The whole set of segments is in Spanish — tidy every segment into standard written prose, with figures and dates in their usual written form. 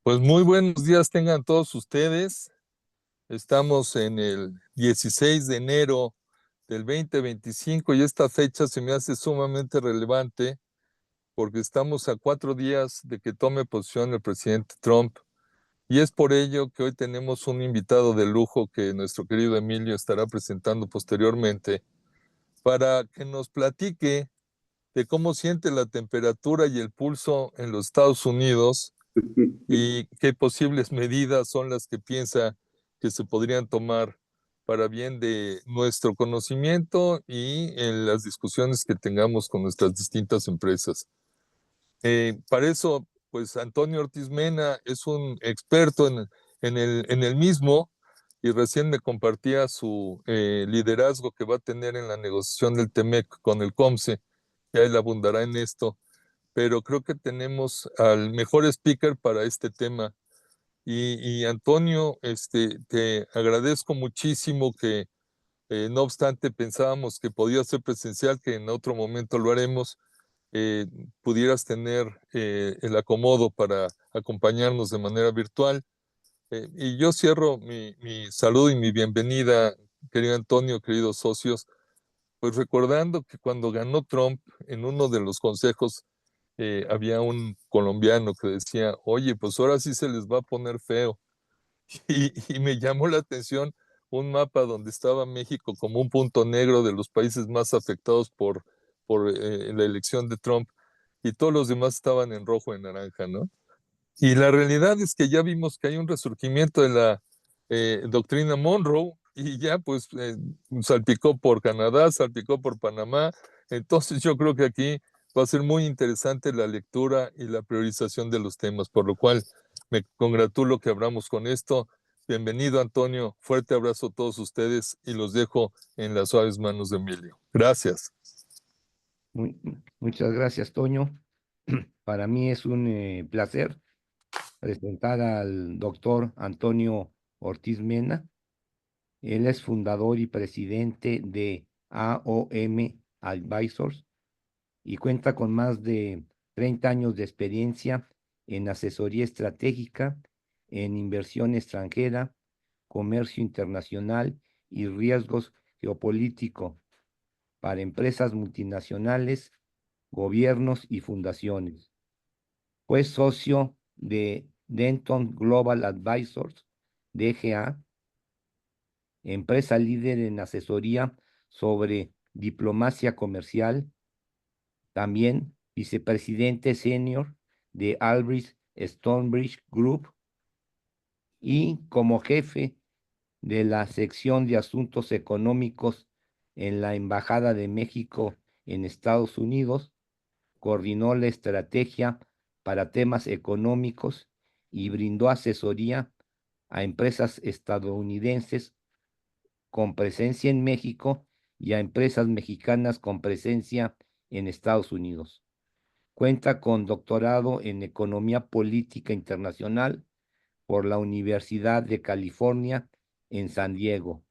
Pues muy buenos días tengan todos ustedes. Estamos en el 16 de enero del 2025 y esta fecha se me hace sumamente relevante porque estamos a 4 días de que tome posición el presidente Trump y es por ello que hoy tenemos un invitado de lujo que nuestro querido Emilio estará presentando posteriormente para que nos platique de cómo siente la temperatura y el pulso en los Estados Unidos y qué posibles medidas son las que piensa que se podrían tomar para bien de nuestro conocimiento y en las discusiones que tengamos con nuestras distintas empresas. Para eso, pues Antonio Ortiz Mena es un experto en el mismo y recién me compartía su liderazgo que va a tener en la negociación del TEMEC con el COMSE, ya él abundará en esto, pero creo que tenemos al mejor speaker para este tema. Y Antonio, te agradezco muchísimo que, no obstante pensábamos que podía ser presencial, que en otro momento lo haremos, eh, pudieras tener el acomodo para acompañarnos de manera virtual. Y yo cierro mi saludo y mi bienvenida, querido Antonio, queridos socios, pues recordando que cuando ganó Trump en uno de los consejos, había un colombiano que decía, oye, pues ahora sí se les va a poner feo. Y me llamó la atención un mapa donde estaba México como un punto negro de los países más afectados por la elección de Trump y todos los demás estaban en rojo y naranja, ¿no? Y la realidad es que ya vimos que hay un resurgimiento de la doctrina Monroe y ya pues salpicó por Canadá, salpicó por Panamá. Entonces yo creo que aquí va a ser muy interesante la lectura y la priorización de los temas, por lo cual me congratulo que abramos con esto. Bienvenido, Antonio. Fuerte abrazo a todos ustedes y los dejo en las suaves manos de Emilio. Gracias. Muchas gracias, Toño. Para mí es un placer presentar al doctor Antonio Ortiz Mena. Él es fundador y presidente de AOM Advisors y cuenta con más de 30 años de experiencia en asesoría estratégica, en inversión extranjera, comercio internacional y riesgos geopolíticos para empresas multinacionales, gobiernos y fundaciones. Fue socio de Denton Global Advisors, DGA, empresa líder en asesoría sobre diplomacia comercial, también vicepresidente senior de Albridge Stonebridge Group y como jefe de la sección de asuntos económicos en la Embajada de México en Estados Unidos, coordinó la estrategia para temas económicos y brindó asesoría a empresas estadounidenses con presencia en México y a empresas mexicanas con presencia en Estados Unidos. Cuenta con doctorado en Economía Política Internacional por la Universidad de California en San Diego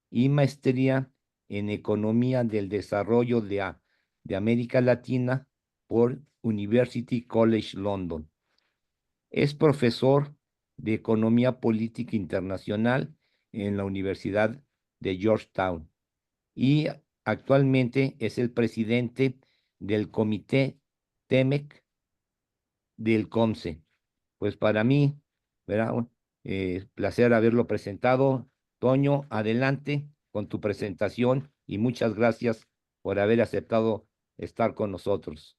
y maestría en Economía del Desarrollo de América Latina por University College London. Es profesor de Economía Política Internacional en la Universidad de Georgetown y actualmente es el presidente del Comité TEMEC del COMSE. Pues para mí, ¿verdad? Placer haberlo presentado. Toño, adelante con tu presentación y muchas gracias por haber aceptado estar con nosotros.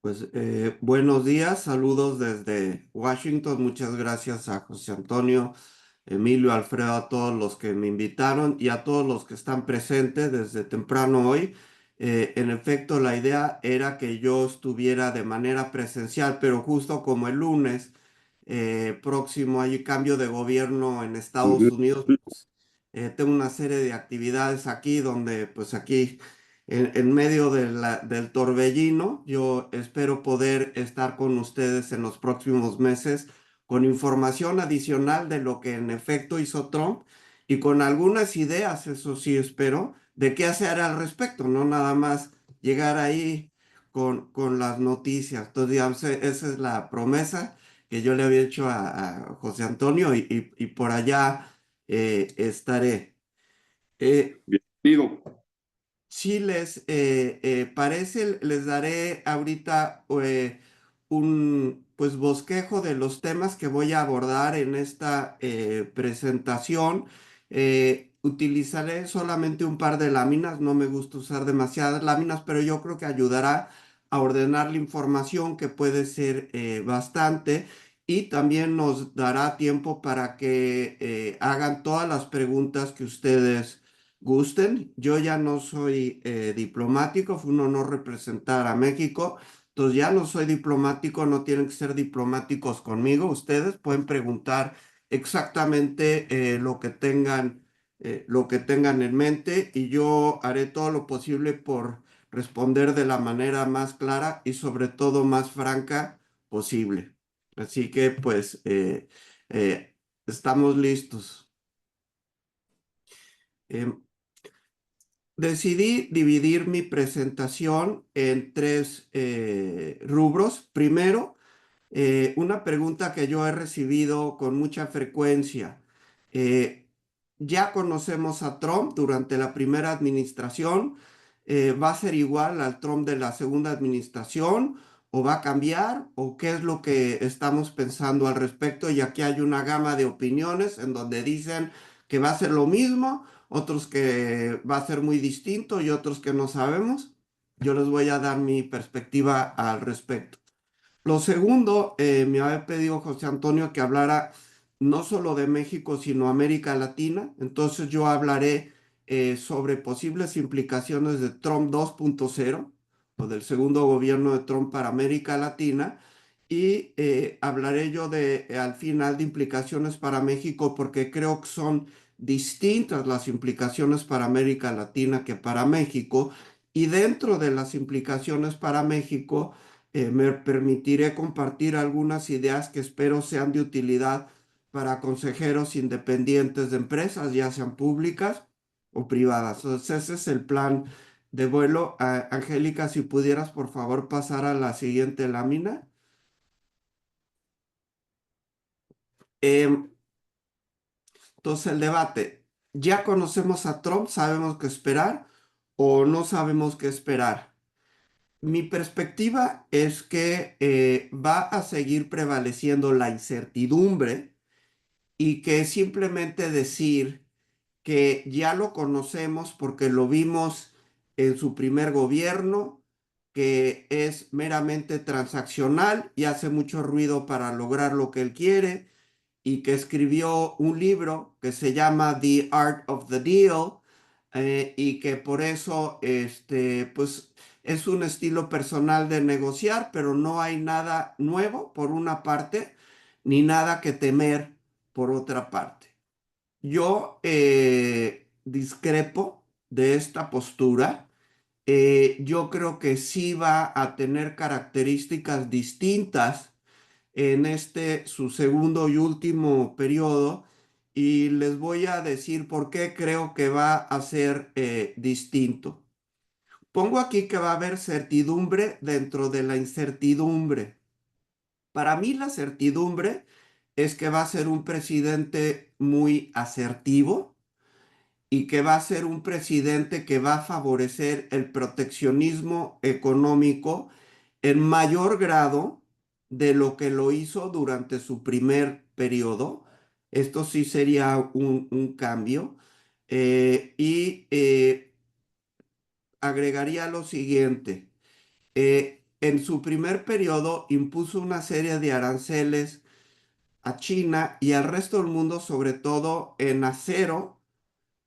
Pues buenos días, saludos desde Washington. Muchas gracias a José Antonio, Emilio, Alfredo, a todos los que me invitaron y a todos los que están presentes desde temprano hoy. En efecto, la idea era que yo estuviera de manera presencial, pero justo como el lunes próximo hay cambio de gobierno en Estados Unidos, pues, tengo una serie de actividades aquí donde pues aquí en medio del torbellino, yo espero poder estar con ustedes en los próximos meses con información adicional de lo que en efecto hizo Trump y con algunas ideas, eso sí espero, de qué hacer al respecto, no nada más llegar ahí con las noticias. Entonces, digamos, esa es la promesa que yo le había hecho a José Antonio y por allá estaré. Bienvenido. Si les parece, les daré ahorita un pues bosquejo de los temas que voy a abordar en esta presentación. Utilizaré solamente un par de láminas, no me gusta usar demasiadas láminas, pero yo creo que ayudará a ordenar la información, que puede ser bastante, y también nos dará tiempo para que hagan todas las preguntas que ustedes gusten. Yo ya no soy diplomático, fue un honor representar a México, entonces ya no soy diplomático, no tienen que ser diplomáticos conmigo, ustedes pueden preguntar exactamente lo que tengan en mente, y yo haré todo lo posible por responder de la manera más clara y sobre todo más franca posible. Así que pues estamos listos. Em, Decidí dividir mi presentación en tres rubros. Primero, una pregunta que yo he recibido con mucha frecuencia. Eh, ya conocemos a Trump durante la primera administración. ¿Va a ser igual al Trump de la segunda administración? ¿O va a cambiar? ¿O qué es lo que estamos pensando al respecto? Y aquí hay una gama de opiniones en donde dicen que va a ser lo mismo, otros que va a ser muy distinto y otros que no sabemos. Yo les voy a dar mi perspectiva al respecto. Lo segundo, me había pedido José Antonio que hablara no solo de México, sino América Latina. Entonces yo hablaré sobre posibles implicaciones de Trump 2.0 o del segundo gobierno de Trump para América Latina. Y hablaré yo al final de implicaciones para México, porque creo que son distintas las implicaciones para América Latina que para México. Y dentro de las implicaciones para México, me permitiré compartir algunas ideas que espero sean de utilidad para consejeros independientes de empresas, ya sean públicas o privadas. Entonces, ese es el plan de vuelo. Angélica, si pudieras, por favor, pasar a la siguiente lámina. Em, entonces, el debate. ¿Ya conocemos a Trump? ¿Sabemos qué esperar o no sabemos qué esperar? Mi perspectiva es que va a seguir prevaleciendo la incertidumbre, y que simplemente decir que ya lo conocemos porque lo vimos en su primer gobierno, que es meramente transaccional y hace mucho ruido para lograr lo que él quiere, y que escribió un libro que se llama The Art of the Deal, y que por eso pues es un estilo personal de negociar, pero no hay nada nuevo por una parte, ni nada que temer por otra parte. Yo discrepo de esta postura. Yo creo que sí va a tener características distintas en su segundo y último periodo, y les voy a decir por qué creo que va a ser distinto. Pongo aquí que va a haber certidumbre dentro de la incertidumbre. Para mí la certidumbre es que va a ser un presidente muy asertivo, y que va a ser un presidente que va a favorecer el proteccionismo económico en mayor grado de lo que lo hizo durante su primer periodo. Esto sí sería un cambio. Agregaría lo siguiente. En su primer periodo impuso una serie de aranceles a China y al resto del mundo, sobre todo en acero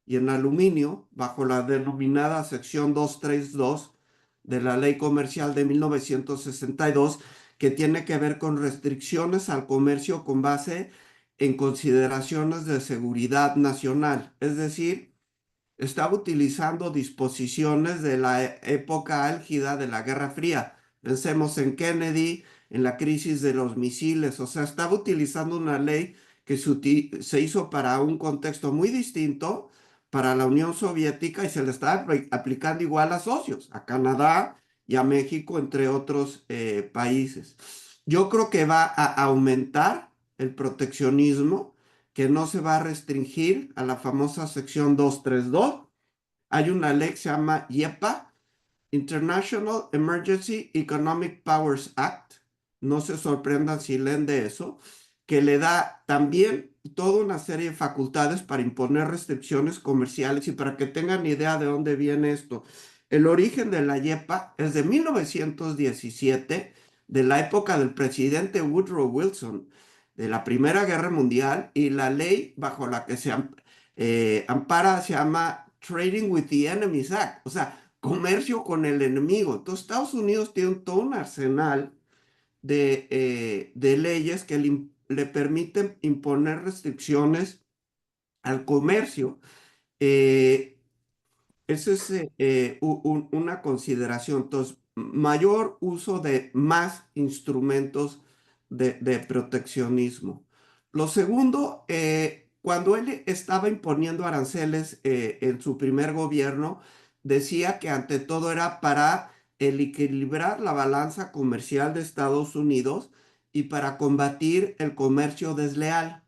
y en aluminio, bajo la denominada sección 232 de la Ley Comercial de 1962, que tiene que ver con restricciones al comercio con base en consideraciones de seguridad nacional. Es decir, estaba utilizando disposiciones de la época álgida de la Guerra Fría. Pensemos en Kennedy, en la crisis de los misiles. O sea, estaba utilizando una ley que se hizo para un contexto muy distinto, para la Unión Soviética, y se le estaba aplicando igual a socios, a Canadá y a México, entre otros países. Yo creo que va a aumentar el proteccionismo, que no se va a restringir a la famosa sección 232. Hay una ley que se llama IEPA, International Emergency Economic Powers Act. No se sorprendan si leen de eso, que le da también toda una serie de facultades para imponer restricciones comerciales. Y para que tengan idea de dónde viene esto, el origen de la IEPA es de 1917, de la época del presidente Woodrow Wilson, de la Primera Guerra Mundial, y la ley bajo la que se ampara se llama Trading with the Enemies Act, o sea, comercio con el enemigo. Entonces, Estados Unidos tiene todo un arsenal de leyes que le permiten imponer restricciones al comercio. Eh, Esa es una consideración. Entonces, mayor uso de más instrumentos de proteccionismo. Lo segundo, cuando él estaba imponiendo aranceles en su primer gobierno, decía que ante todo era para el equilibrar la balanza comercial de Estados Unidos y para combatir el comercio desleal.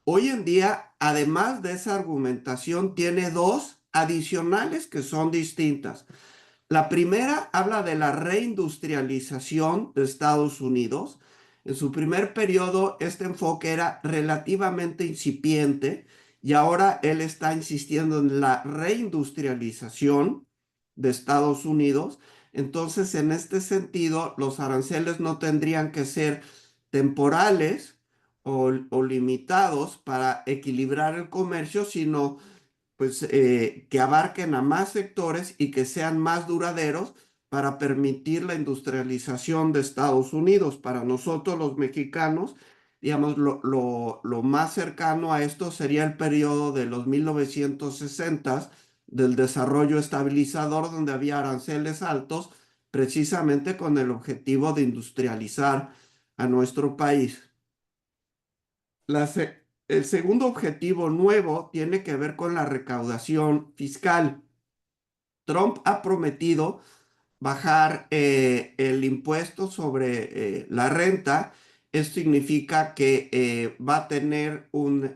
Hoy en día, además de esa argumentación, tiene dos adicionales que son distintas. La primera habla de la reindustrialización de Estados Unidos. En su primer periodo, este enfoque era relativamente incipiente y ahora él está insistiendo en la reindustrialización de Estados Unidos. Entonces, en este sentido, los aranceles no tendrían que ser temporales o limitados para equilibrar el comercio, sino pues que abarquen a más sectores y que sean más duraderos para permitir la industrialización de Estados Unidos. Para nosotros los mexicanos, digamos, lo más cercano a esto sería el periodo de los 1960 del desarrollo estabilizador, donde había aranceles altos, precisamente con el objetivo de industrializar a nuestro país. El segundo objetivo nuevo tiene que ver con la recaudación fiscal. Trump ha prometido bajar el impuesto sobre la renta. Esto significa que va a tener un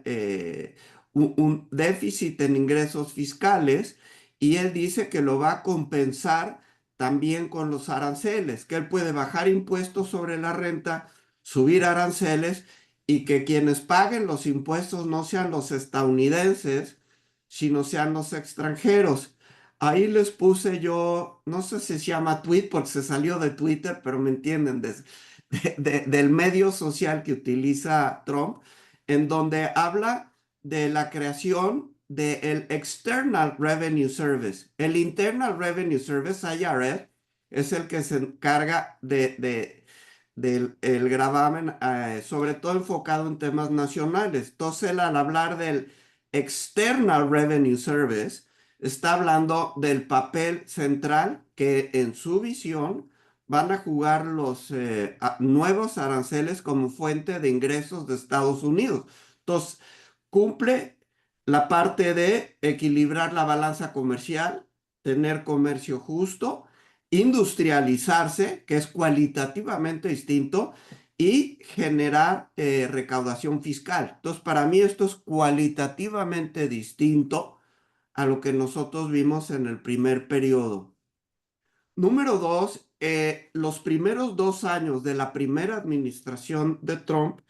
déficit en ingresos fiscales, y él dice que lo va a compensar también con los aranceles, que él puede bajar impuestos sobre la renta, subir aranceles, y que quienes paguen los impuestos no sean los estadounidenses, sino sean los extranjeros. Ahí les puse yo, no sé si se llama tweet porque se salió de Twitter, pero me entienden, del medio social que utiliza Trump, en donde habla de la creación del External Revenue Service. El Internal Revenue Service, IRS, es el que se encarga del el gravamen, sobre todo enfocado en temas nacionales. Entonces, él, al hablar del External Revenue Service, está hablando del papel central que en su visión van a jugar los nuevos aranceles como fuente de ingresos de Estados Unidos. Entonces, cumple la parte de equilibrar la balanza comercial, tener comercio justo, industrializarse, que es cualitativamente distinto, y generar recaudación fiscal. Entonces, para mí esto es cualitativamente distinto a lo que nosotros vimos en el primer periodo. Número dos, los primeros 2 años de la primera administración de Trump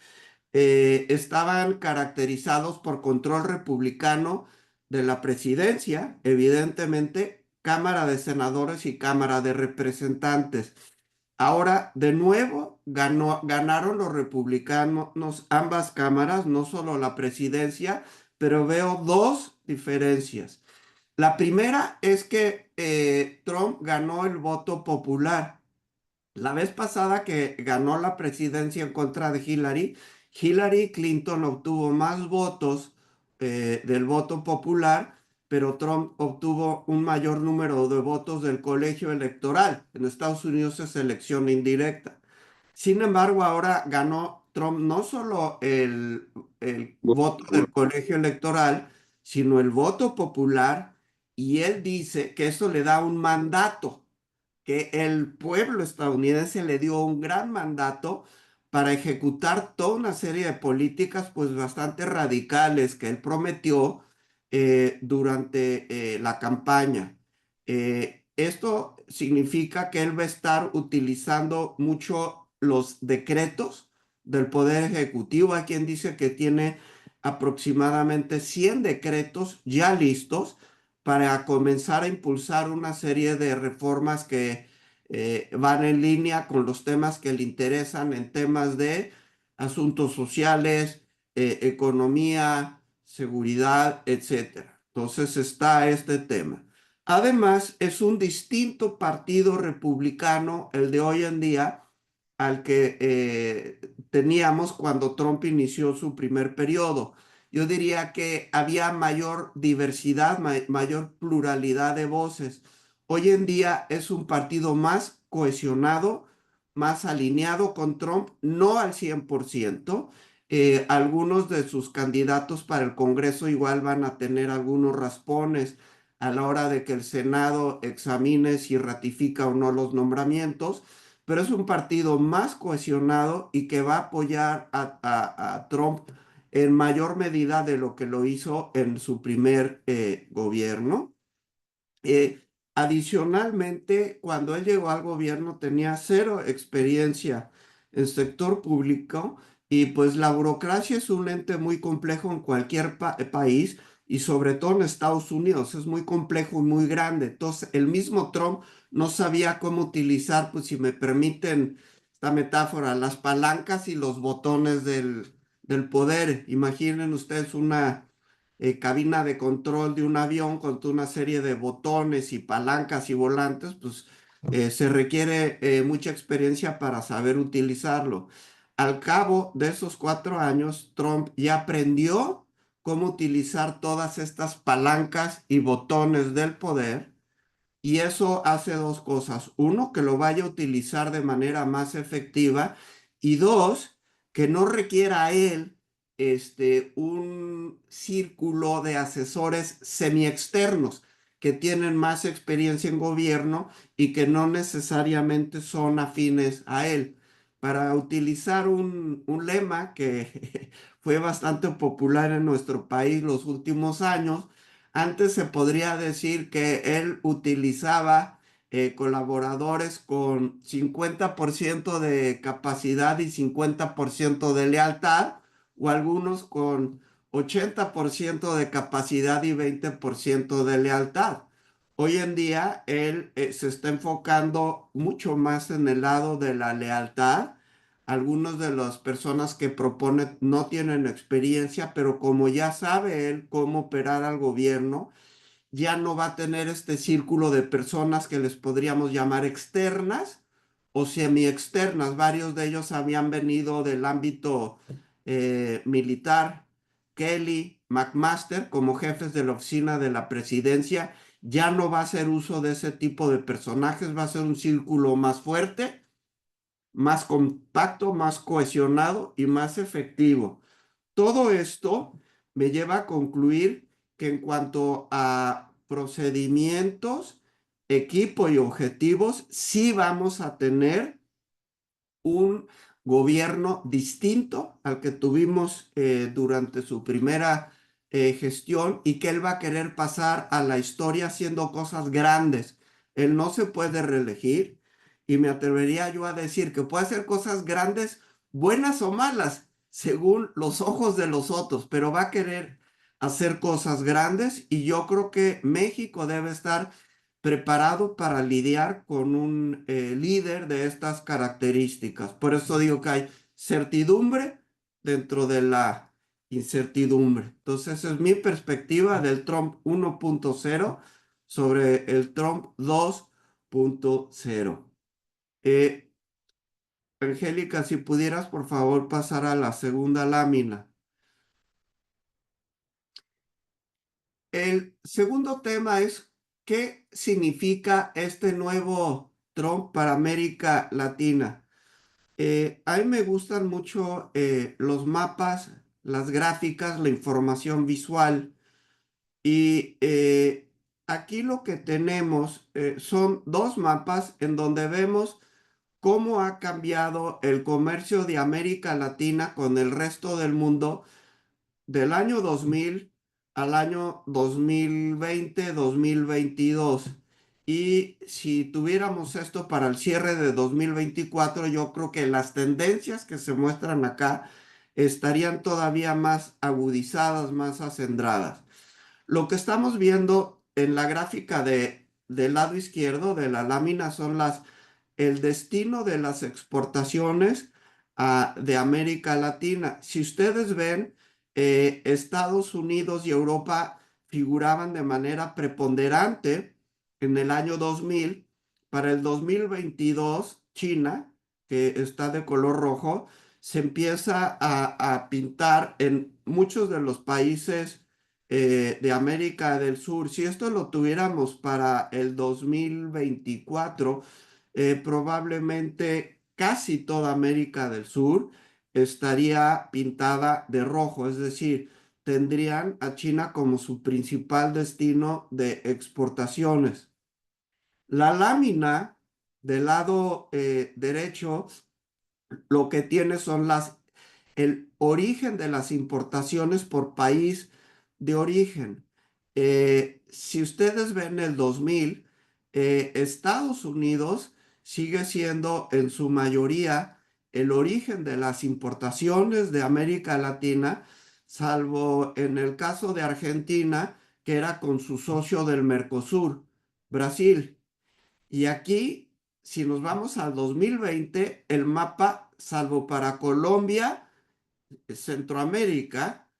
estaban caracterizados por control republicano de la presidencia, evidentemente, Cámara de Senadores y Cámara de Representantes. Ahora, de nuevo, ganaron los republicanos ambas cámaras, no solo la presidencia, pero veo dos diferencias. La primera es que Trump ganó el voto popular. La vez pasada que ganó la presidencia en contra de Hillary Clinton obtuvo más votos del voto popular, pero Trump obtuvo un mayor número de votos del colegio electoral. En Estados Unidos es elección indirecta. Sin embargo, ahora ganó Trump no solo el voto del colegio electoral, sino el voto popular, y él dice que eso le da un mandato. que el pueblo estadounidense le dio un gran mandato para ejecutar toda una serie de políticas pues bastante radicales que él prometió durante la campaña. Esto significa que él va a estar utilizando mucho los decretos del Poder Ejecutivo. Hay quien dice que tiene aproximadamente 100 decretos ya listos para comenzar a impulsar una serie de reformas que van en línea con los temas que le interesan en temas de asuntos sociales, economía, seguridad, etcétera. Entonces está este tema. Además, es un distinto partido republicano el de hoy en día al que teníamos cuando Trump inició su primer periodo. Yo diría que había mayor diversidad, mayor pluralidad de voces. Hoy en día es un partido más cohesionado, más alineado con Trump, no al 100%. Algunos de sus candidatos para el Congreso igual van a tener algunos raspones a la hora de que el Senado examine si ratifica o no los nombramientos, pero es un partido más cohesionado y que va a apoyar a Trump en mayor medida de lo que lo hizo en su primer gobierno. Eh, Adicionalmente, cuando él llegó al gobierno tenía cero experiencia en sector público y pues la burocracia es un ente muy complejo en cualquier país y sobre todo en Estados Unidos es muy complejo y muy grande. Entonces, el mismo Trump no sabía cómo utilizar, pues si me permiten esta metáfora, las palancas y los botones del poder. Imaginen ustedes una cabina de control de un avión con toda una serie de botones y palancas y volantes, pues se requiere mucha experiencia para saber utilizarlo. Al cabo de esos 4 años, Trump ya aprendió cómo utilizar todas estas palancas y botones del poder y eso hace dos cosas. Uno, que lo vaya a utilizar de manera más efectiva. Y dos, que no requiera a él un círculo de asesores semi-externos que tienen más experiencia en gobierno y que no necesariamente son afines a él. Para utilizar un lema que fue bastante popular en nuestro país los últimos años, antes se podría decir que él utilizaba colaboradores con 50% de capacidad y 50% de lealtad, o algunos con 80% de capacidad y 20% de lealtad. Hoy en día él se está enfocando mucho más en el lado de la lealtad. Algunas de las personas que propone no tienen experiencia, pero como ya sabe él cómo operar al gobierno, ya no va a tener este círculo de personas que les podríamos llamar externas o semi-externas. Varios de ellos habían venido del ámbito militar. Kelly, McMaster, como jefes de la oficina de la presidencia, ya no va a hacer uso de ese tipo de personajes, va a ser un círculo más fuerte, más compacto, más cohesionado y más efectivo. Todo esto me lleva a concluir que en cuanto a procedimientos, equipo y objetivos, sí vamos a tener un gobierno distinto al que tuvimos durante su primera gestión y que él va a querer pasar a la historia haciendo cosas grandes. Él no se puede reelegir y me atrevería yo a decir que puede hacer cosas grandes, buenas o malas, según los ojos de los otros, pero va a querer hacer cosas grandes y yo creo que México debe estar preparado para lidiar con un líder de estas características. Por eso digo que hay certidumbre dentro de la incertidumbre. Entonces, esa es mi perspectiva del Trump 1.0 sobre el Trump 2.0. Angélica, si pudieras, por favor, pasar a la segunda lámina. El segundo tema es qué significa este nuevo Trump para América Latina. A mí me gustan mucho los mapas, las gráficas, la información visual y aquí lo que tenemos son dos mapas en donde vemos cómo ha cambiado el comercio de América Latina con el resto del mundo del año 2000 al año 2020-2022. Y si tuviéramos esto para el cierre de 2024, yo creo que las tendencias que se muestran acá estarían todavía más agudizadas, más acendradas. Lo que estamos viendo en la gráfica del lado izquierdo de la lámina son el destino de las exportaciones de América Latina. Si ustedes ven, Estados Unidos y Europa figuraban de manera preponderante en el año 2000. Para el 2022, China, que está de color rojo, se empieza a pintar en muchos de los países de América del Sur. Si esto lo tuviéramos para el 2024, probablemente casi toda América del Sur estaría pintada de rojo, es decir, tendrían a China como su principal destino de exportaciones. La lámina del lado derecho lo que tiene son el origen de las importaciones por país de origen. Si ustedes ven el 2000, Estados Unidos sigue siendo en su mayoría el origen de las importaciones de América Latina, salvo en el caso de Argentina, que era con su socio del Mercosur, Brasil. Y aquí, si nos vamos al 2020, el mapa, salvo para Colombia, Centroamérica,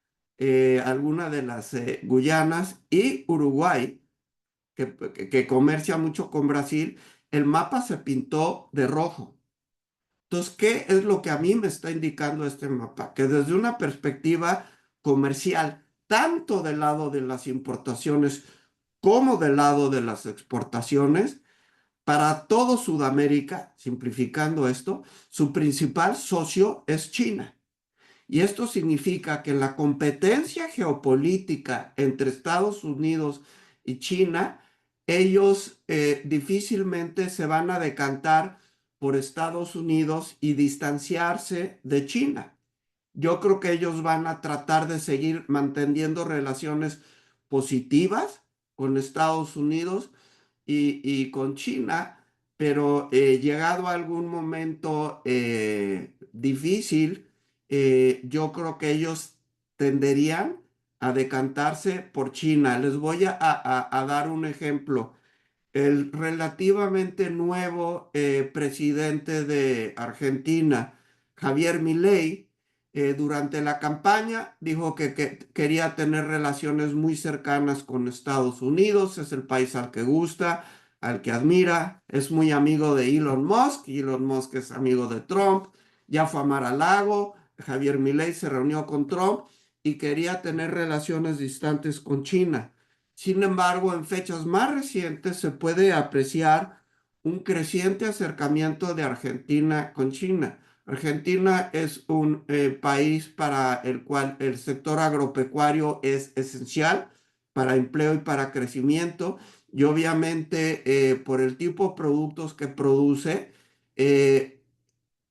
alguna de las Guyanas y Uruguay, que comercia mucho con Brasil, el mapa se pintó de rojo. Entonces, ¿qué es lo que a mí me está indicando este mapa? Que desde una perspectiva comercial, tanto del lado de las importaciones como del lado de las exportaciones, para todo Sudamérica, simplificando esto, su principal socio es China. Y esto significa que la competencia geopolítica entre Estados Unidos y China, ellos difícilmente se van a decantar por Estados Unidos y distanciarse de China. Yo creo que ellos van a tratar de seguir manteniendo relaciones positivas con Estados Unidos y con China, pero llegado a algún momento difícil, yo creo que ellos tenderían a decantarse por China. Les voy a dar un ejemplo. El relativamente nuevo presidente de Argentina, Javier Milei, durante la campaña dijo que quería tener relaciones muy cercanas con Estados Unidos, es el país al que gusta, al que admira, es muy amigo de Elon Musk, y Elon Musk es amigo de Trump, ya fue a Mar-a-Lago, Javier Milei se reunió con Trump y quería tener relaciones distantes con China. Sin embargo, en fechas más recientes se puede apreciar un creciente acercamiento de Argentina con China. Argentina es un país para el cual el sector agropecuario es esencial para empleo y para crecimiento, y obviamente por el tipo de productos que produce,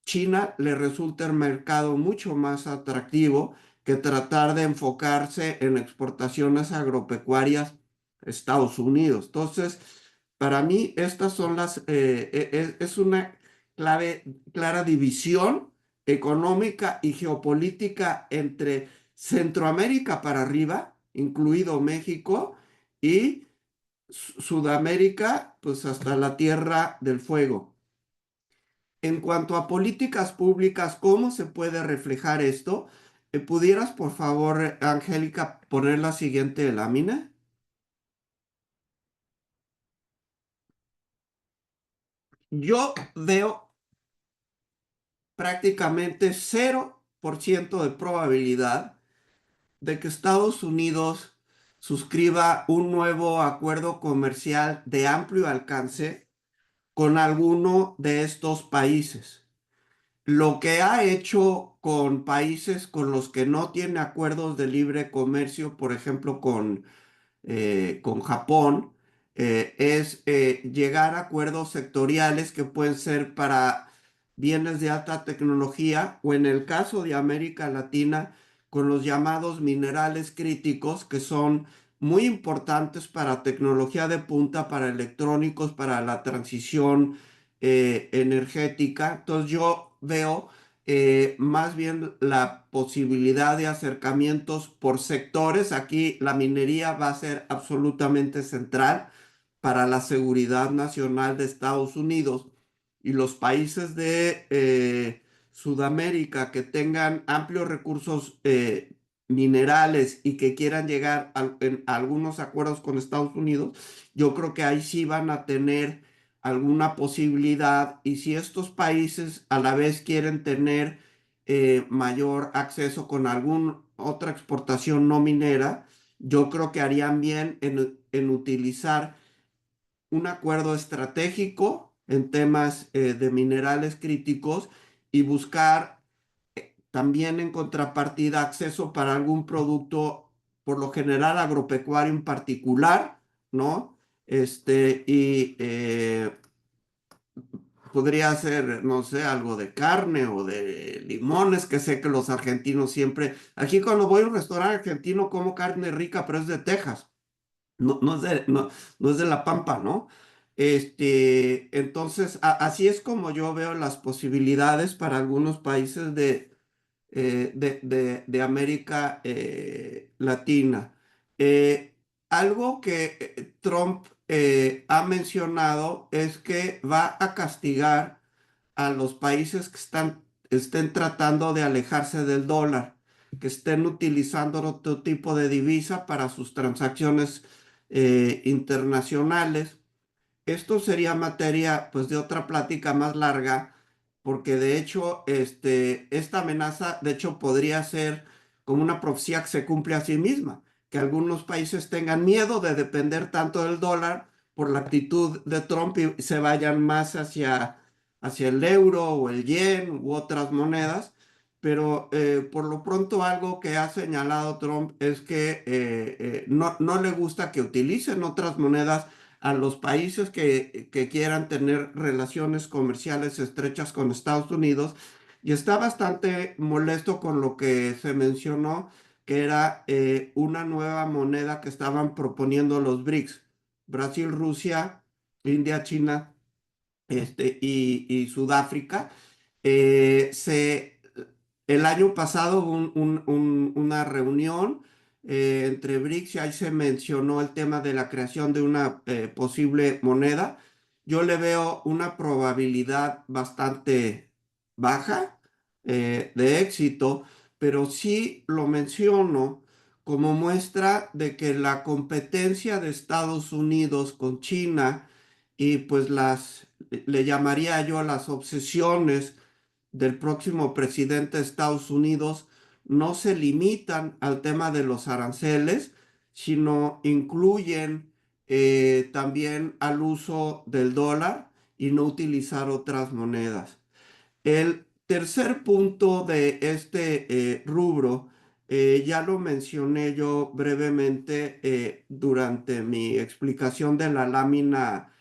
China le resulta el mercado mucho más atractivo que tratar de enfocarse en exportaciones agropecuarias a Estados Unidos. Entonces, para mí, estas son es una clara división económica y geopolítica entre Centroamérica para arriba, incluido México, y Sudamérica, pues hasta la Tierra del Fuego. En cuanto a políticas públicas, ¿cómo se puede reflejar esto? ¿Pudieras, por favor, Angélica, poner la siguiente lámina? Yo veo prácticamente 0% de probabilidad de que Estados Unidos suscriba un nuevo acuerdo comercial de amplio alcance con alguno de estos países. Lo que ha hecho con países con los que no tiene acuerdos de libre comercio, por ejemplo, con Japón, es llegar a acuerdos sectoriales que pueden ser para bienes de alta tecnología o en el caso de América Latina con los llamados minerales críticos que son muy importantes para tecnología de punta, para electrónicos, para la transición energética. Entonces yo veo más bien la posibilidad de acercamientos por sectores. Aquí la minería va a ser absolutamente central para la seguridad nacional de Estados Unidos y los países de Sudamérica que tengan amplios recursos minerales y que quieran llegar a algunos acuerdos con Estados Unidos, yo creo que ahí sí van a tener alguna posibilidad y si estos países a la vez quieren tener mayor acceso con alguna otra exportación no minera, yo creo que harían bien en utilizar un acuerdo estratégico en temas de minerales críticos y buscar también en contrapartida acceso para algún producto, por lo general agropecuario en particular, ¿no? Podría ser, no sé, algo de carne o de limones, que sé que los argentinos siempre, aquí cuando voy a un restaurante argentino como carne rica, pero es de Texas. No es de La Pampa, ¿no? Entonces, así es como yo veo las posibilidades para algunos países de América Latina. Eh, Algo que Trump ha mencionado es que va a castigar a los países que estén tratando de alejarse del dólar, que estén utilizando otro tipo de divisa para sus transacciones internacionales. Esto sería materia, pues, de otra plática más larga, porque de hecho, esta amenaza, de hecho, podría ser como una profecía que se cumple a sí misma, que algunos países tengan miedo de depender tanto del dólar por la actitud de Trump y se vayan más hacia el euro o el yen u otras monedas. Pero por lo pronto algo que ha señalado Trump es que no le gusta que utilicen otras monedas a los países que quieran tener relaciones comerciales estrechas con Estados Unidos y está bastante molesto con lo que se mencionó, que era una nueva moneda que estaban proponiendo los BRICS, Brasil, Rusia, India, China y Sudáfrica. Eh, se, el año pasado hubo una reunión entre BRICS y ahí se mencionó el tema de la creación de una posible moneda. Yo le veo una probabilidad bastante baja de éxito, pero sí lo menciono como muestra de que la competencia de Estados Unidos con China y pues le llamaría yo las obsesiones del próximo presidente de Estados Unidos no se limitan al tema de los aranceles, sino incluyen también al uso del dólar y no utilizar otras monedas. El tercer punto de este rubro, ya lo mencioné yo brevemente durante mi explicación de la lámina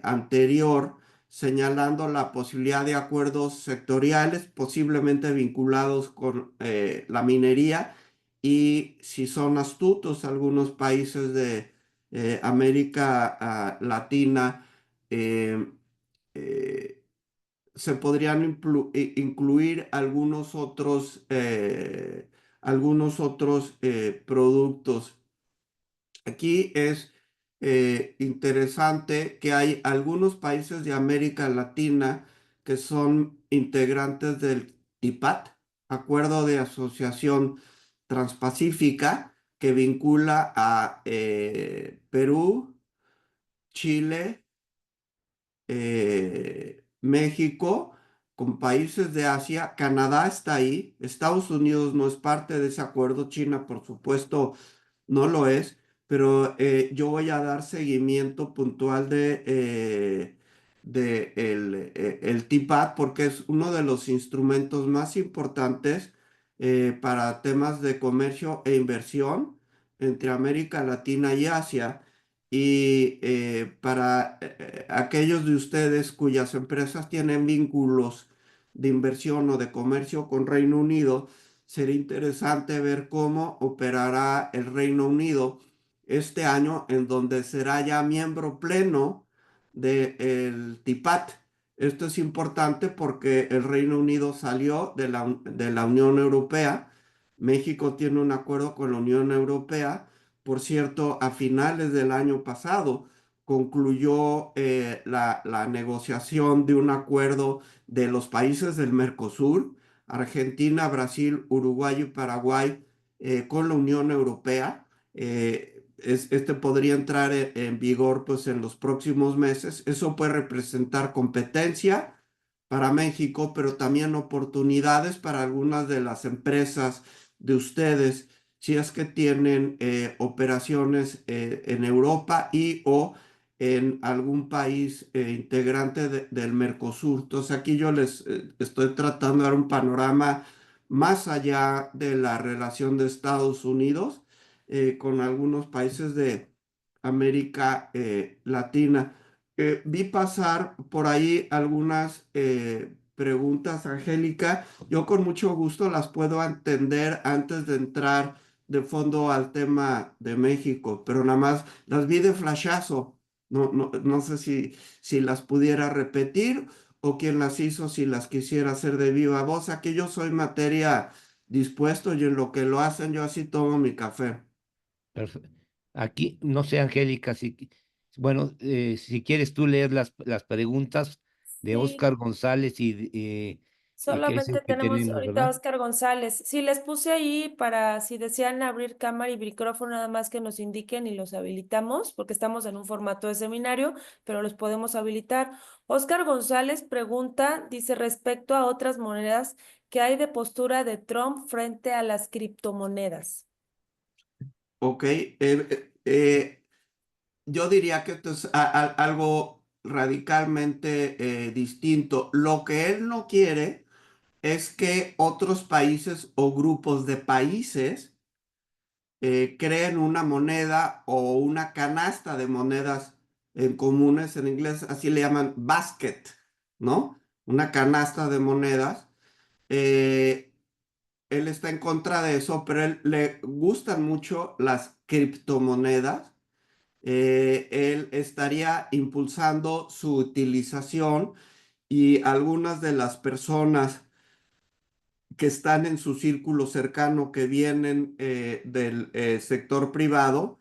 anterior, señalando la posibilidad de acuerdos sectoriales, posiblemente vinculados con la minería, y si son astutos algunos países de América Latina, eh, eh, se podrían incluir algunos otros productos. Aquí es interesante que hay algunos países de América Latina que son integrantes del TIPAT, Acuerdo de Asociación Transpacífica, que vincula a Perú, Chile, México, con países de Asia. Canadá está ahí, Estados Unidos no es parte de ese acuerdo, China por supuesto no lo es, pero yo voy a dar seguimiento puntual de el TIPAD porque es uno de los instrumentos más importantes para temas de comercio e inversión entre América Latina y Asia. Y para aquellos de ustedes cuyas empresas tienen vínculos de inversión o de comercio con Reino Unido, sería interesante ver cómo operará el Reino Unido este año, en donde será ya miembro pleno del TIPAT. Esto es importante porque el Reino Unido salió de la Unión Europea. México tiene un acuerdo con la Unión Europea. Por cierto, a finales del año pasado concluyó la negociación de un acuerdo de los países del Mercosur, Argentina, Brasil, Uruguay y Paraguay, con la Unión Europea. Este podría entrar en vigor pues, en los próximos meses. Eso puede representar competencia para México, pero también oportunidades para algunas de las empresas de ustedes si es que tienen operaciones en Europa y o en algún país integrante del Mercosur. Entonces aquí yo les estoy tratando de dar un panorama más allá de la relación de Estados Unidos con algunos países de América Latina. Vi pasar por ahí algunas preguntas, Angélica. Yo con mucho gusto las puedo entender antes de entrar de fondo al tema de México, pero nada más las vi de flashazo. No sé si las pudiera repetir o quién las hizo, si las quisiera hacer de viva voz. Aquí yo soy materia dispuesto y en lo que lo hacen yo así tomo mi café. Perfe- Aquí, no sé, Angélica, bueno, si quieres tú leer las preguntas de Sí, Óscar González y que es solamente el que tenemos tenemos, ahorita a ¿verdad? Óscar González. Sí, les puse ahí para si desean abrir cámara y micrófono, nada más que nos indiquen y los habilitamos, porque estamos en un formato de seminario, pero los podemos habilitar. Óscar González pregunta, dice, respecto a otras monedas, ¿qué hay de postura de Trump frente a las criptomonedas? Ok, yo diría que esto es algo radicalmente distinto. Lo que él no quiere es que otros países o grupos de países creen una moneda o una canasta de monedas en comunes, en inglés así le llaman basket, ¿no? Una canasta de monedas. Eh, Él está en contra de eso, pero él le gustan mucho las criptomonedas. Él estaría impulsando su utilización y algunas de las personas que están en su círculo cercano, que vienen del sector privado,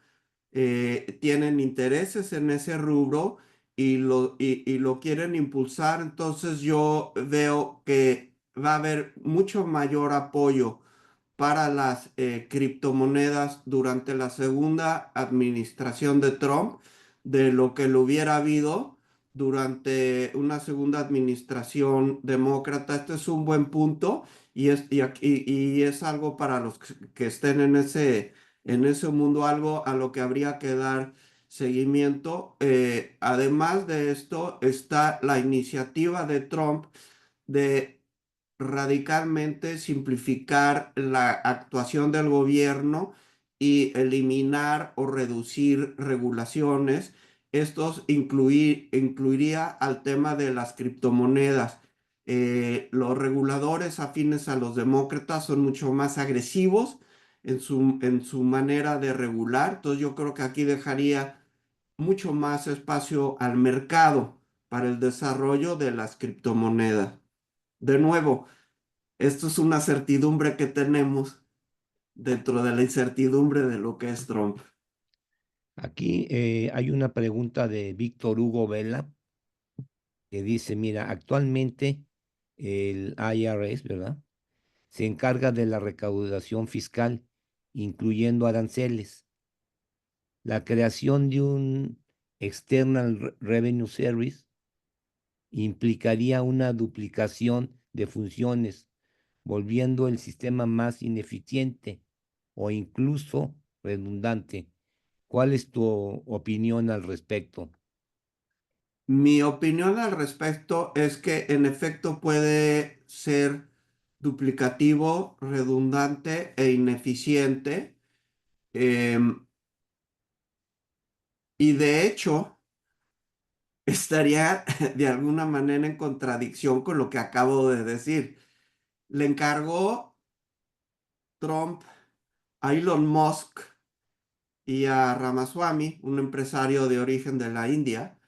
tienen intereses en ese rubro y lo quieren impulsar. Entonces yo veo que va a haber mucho mayor apoyo para las criptomonedas durante la segunda administración de Trump de lo que lo hubiera habido durante una segunda administración demócrata. Este es un buen punto y es algo para los que estén en ese mundo, algo a lo que habría que dar seguimiento. Además de esto, está la iniciativa de Trump de radicalmente simplificar la actuación del gobierno y eliminar o reducir regulaciones. Incluiría al tema de las criptomonedas. Los reguladores afines a los demócratas son mucho más agresivos en su manera de regular. Entonces yo creo que aquí dejaría mucho más espacio al mercado para el desarrollo de las criptomonedas. De nuevo, esto es una certidumbre que tenemos dentro de la incertidumbre de lo que es Trump. Aquí hay una pregunta de Víctor Hugo Vela que dice, mira, actualmente el IRS, ¿verdad? Se encarga de la recaudación fiscal, incluyendo aranceles. La creación de un External Revenue Service implicaría una duplicación de funciones, volviendo el sistema más ineficiente o incluso redundante. ¿Cuál es tu opinión al respecto? Mi opinión al respecto es que en efecto puede ser duplicativo, redundante e ineficiente. y de hecho estaría de alguna manera en contradicción con lo que acabo de decir. Le encargó Trump a Elon Musk y a Ramaswamy, un empresario de origen de la India,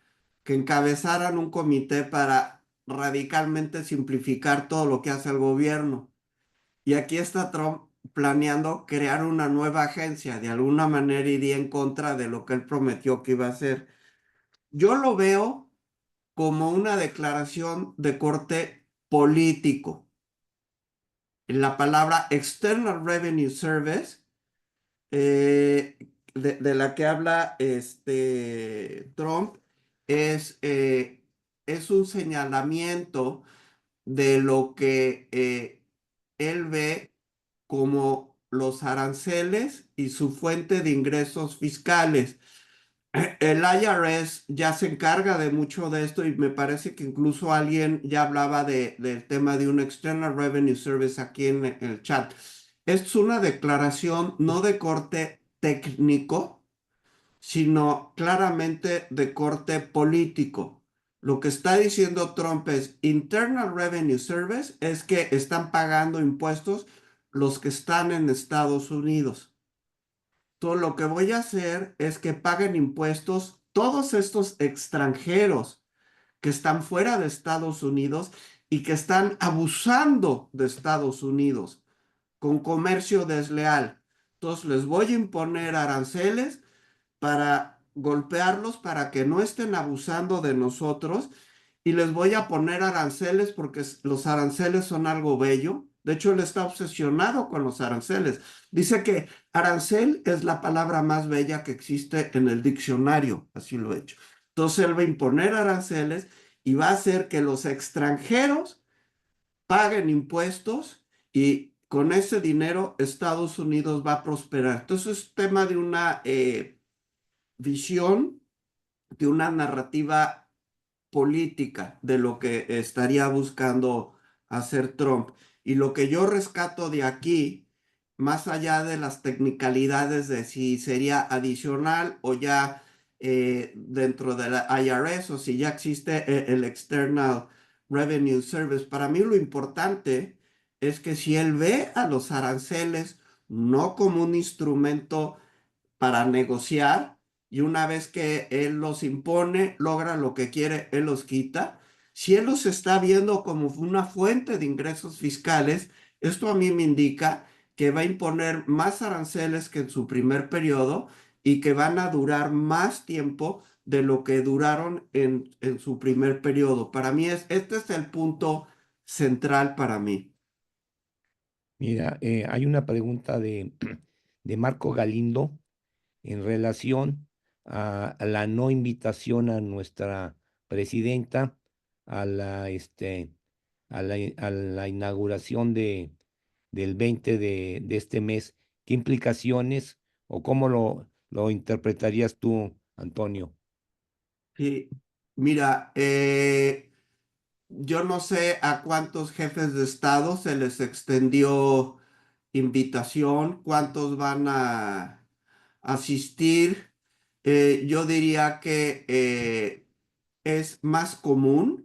que encabezaran un comité para radicalmente simplificar todo lo que hace el gobierno. Y aquí está Trump planeando crear una nueva agencia. De alguna manera iría en contra de lo que él prometió que iba a hacer. Yo lo veo como una declaración de corte político. La palabra External Revenue Service, de la que habla Trump, es un señalamiento de lo que él ve como los aranceles y su fuente de ingresos fiscales. El IRS ya se encarga de mucho de esto y me parece que incluso alguien ya hablaba del tema de un External Revenue Service aquí en el chat. Es una declaración no de corte técnico, sino claramente de corte político. Lo que está diciendo Trump es Internal Revenue Service, es que están pagando impuestos los que están en Estados Unidos. Todo lo que voy a hacer es que paguen impuestos todos estos extranjeros que están fuera de Estados Unidos y que están abusando de Estados Unidos con comercio desleal. Entonces les voy a imponer aranceles para golpearlos, para que no estén abusando de nosotros y les voy a poner aranceles porque los aranceles son algo bello. De hecho, él está obsesionado con los aranceles. Dice que arancel es la palabra más bella que existe en el diccionario, así lo he hecho. Entonces, él va a imponer aranceles y va a hacer que los extranjeros paguen impuestos y con ese dinero Estados Unidos va a prosperar. Entonces, es tema de una visión, de una narrativa política de lo que estaría buscando hacer Trump. Y lo que yo rescato de aquí, más allá de las tecnicalidades de si sería adicional o ya dentro de la IRS o si ya existe el External Revenue Service, para mí lo importante es que si él ve a los aranceles no como un instrumento para negociar y una vez que él los impone, logra lo que quiere, él los quita. Si él los está viendo como una fuente de ingresos fiscales, esto a mí me indica que va a imponer más aranceles que en su primer periodo y que van a durar más tiempo de lo que duraron en su primer periodo. Para mí este es el punto central para mí. Mira, hay una pregunta de Marco Galindo en relación a la no invitación a nuestra presidenta a la inauguración del 20 de este mes. ¿Qué implicaciones o cómo lo interpretarías tú, Antonio? Sí, mira, yo no sé a cuántos jefes de Estado se les extendió invitación, cuántos van a asistir. Yo diría que es más común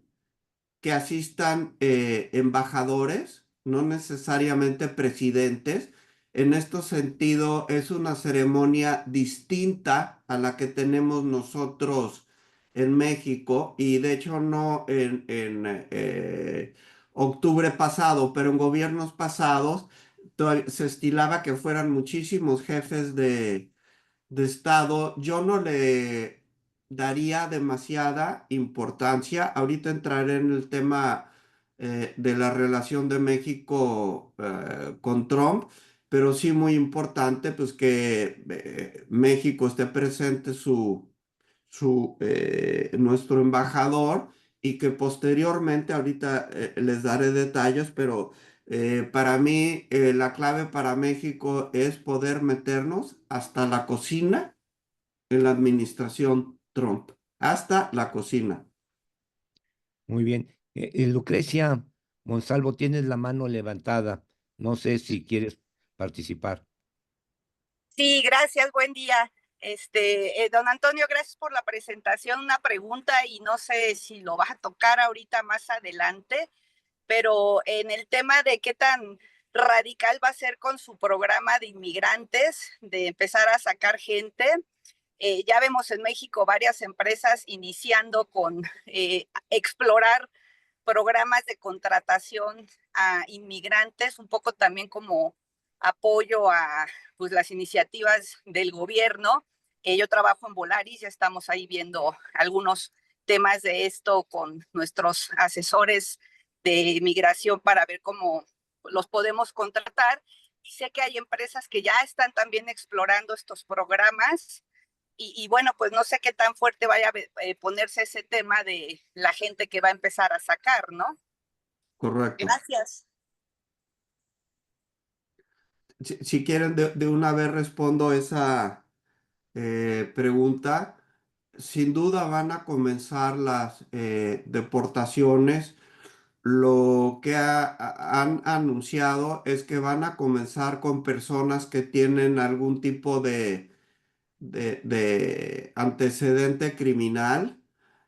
que asistan embajadores, no necesariamente presidentes. En este sentido, es una ceremonia distinta a la que tenemos nosotros en México y de hecho no en octubre pasado, pero en gobiernos pasados se estilaba que fueran muchísimos jefes de Estado. Yo no le daría demasiada importancia. Ahorita entraré en el tema de la relación de México con Trump, pero sí muy importante pues que México esté presente nuestro embajador y que posteriormente, ahorita les daré detalles, pero para mí la clave para México es poder meternos hasta la cocina en la administración Trump, hasta la cocina. Muy bien. Lucrecia Monsalvo, tienes la mano levantada. No sé si quieres participar. Sí, gracias, buen día. Don Antonio, gracias por la presentación. Una pregunta y no sé si lo vas a tocar ahorita más adelante, pero en el tema de qué tan radical va a ser con su programa de inmigrantes, de empezar a sacar gente. Ya vemos en México varias empresas iniciando con explorar programas de contratación a inmigrantes, un poco también como apoyo a pues, las iniciativas del gobierno. Yo trabajo en Volaris, ya estamos ahí viendo algunos temas de esto con nuestros asesores de migración para ver cómo los podemos contratar. Y sé que hay empresas que ya están también explorando estos programas y bueno, pues no sé qué tan fuerte vaya a ponerse ese tema de la gente que va a empezar a sacar, ¿no? Correcto. Gracias. Si quieren, de una vez respondo esa pregunta. Sin duda van a comenzar las deportaciones. Lo que han anunciado es que van a comenzar con personas que tienen algún tipo de antecedente criminal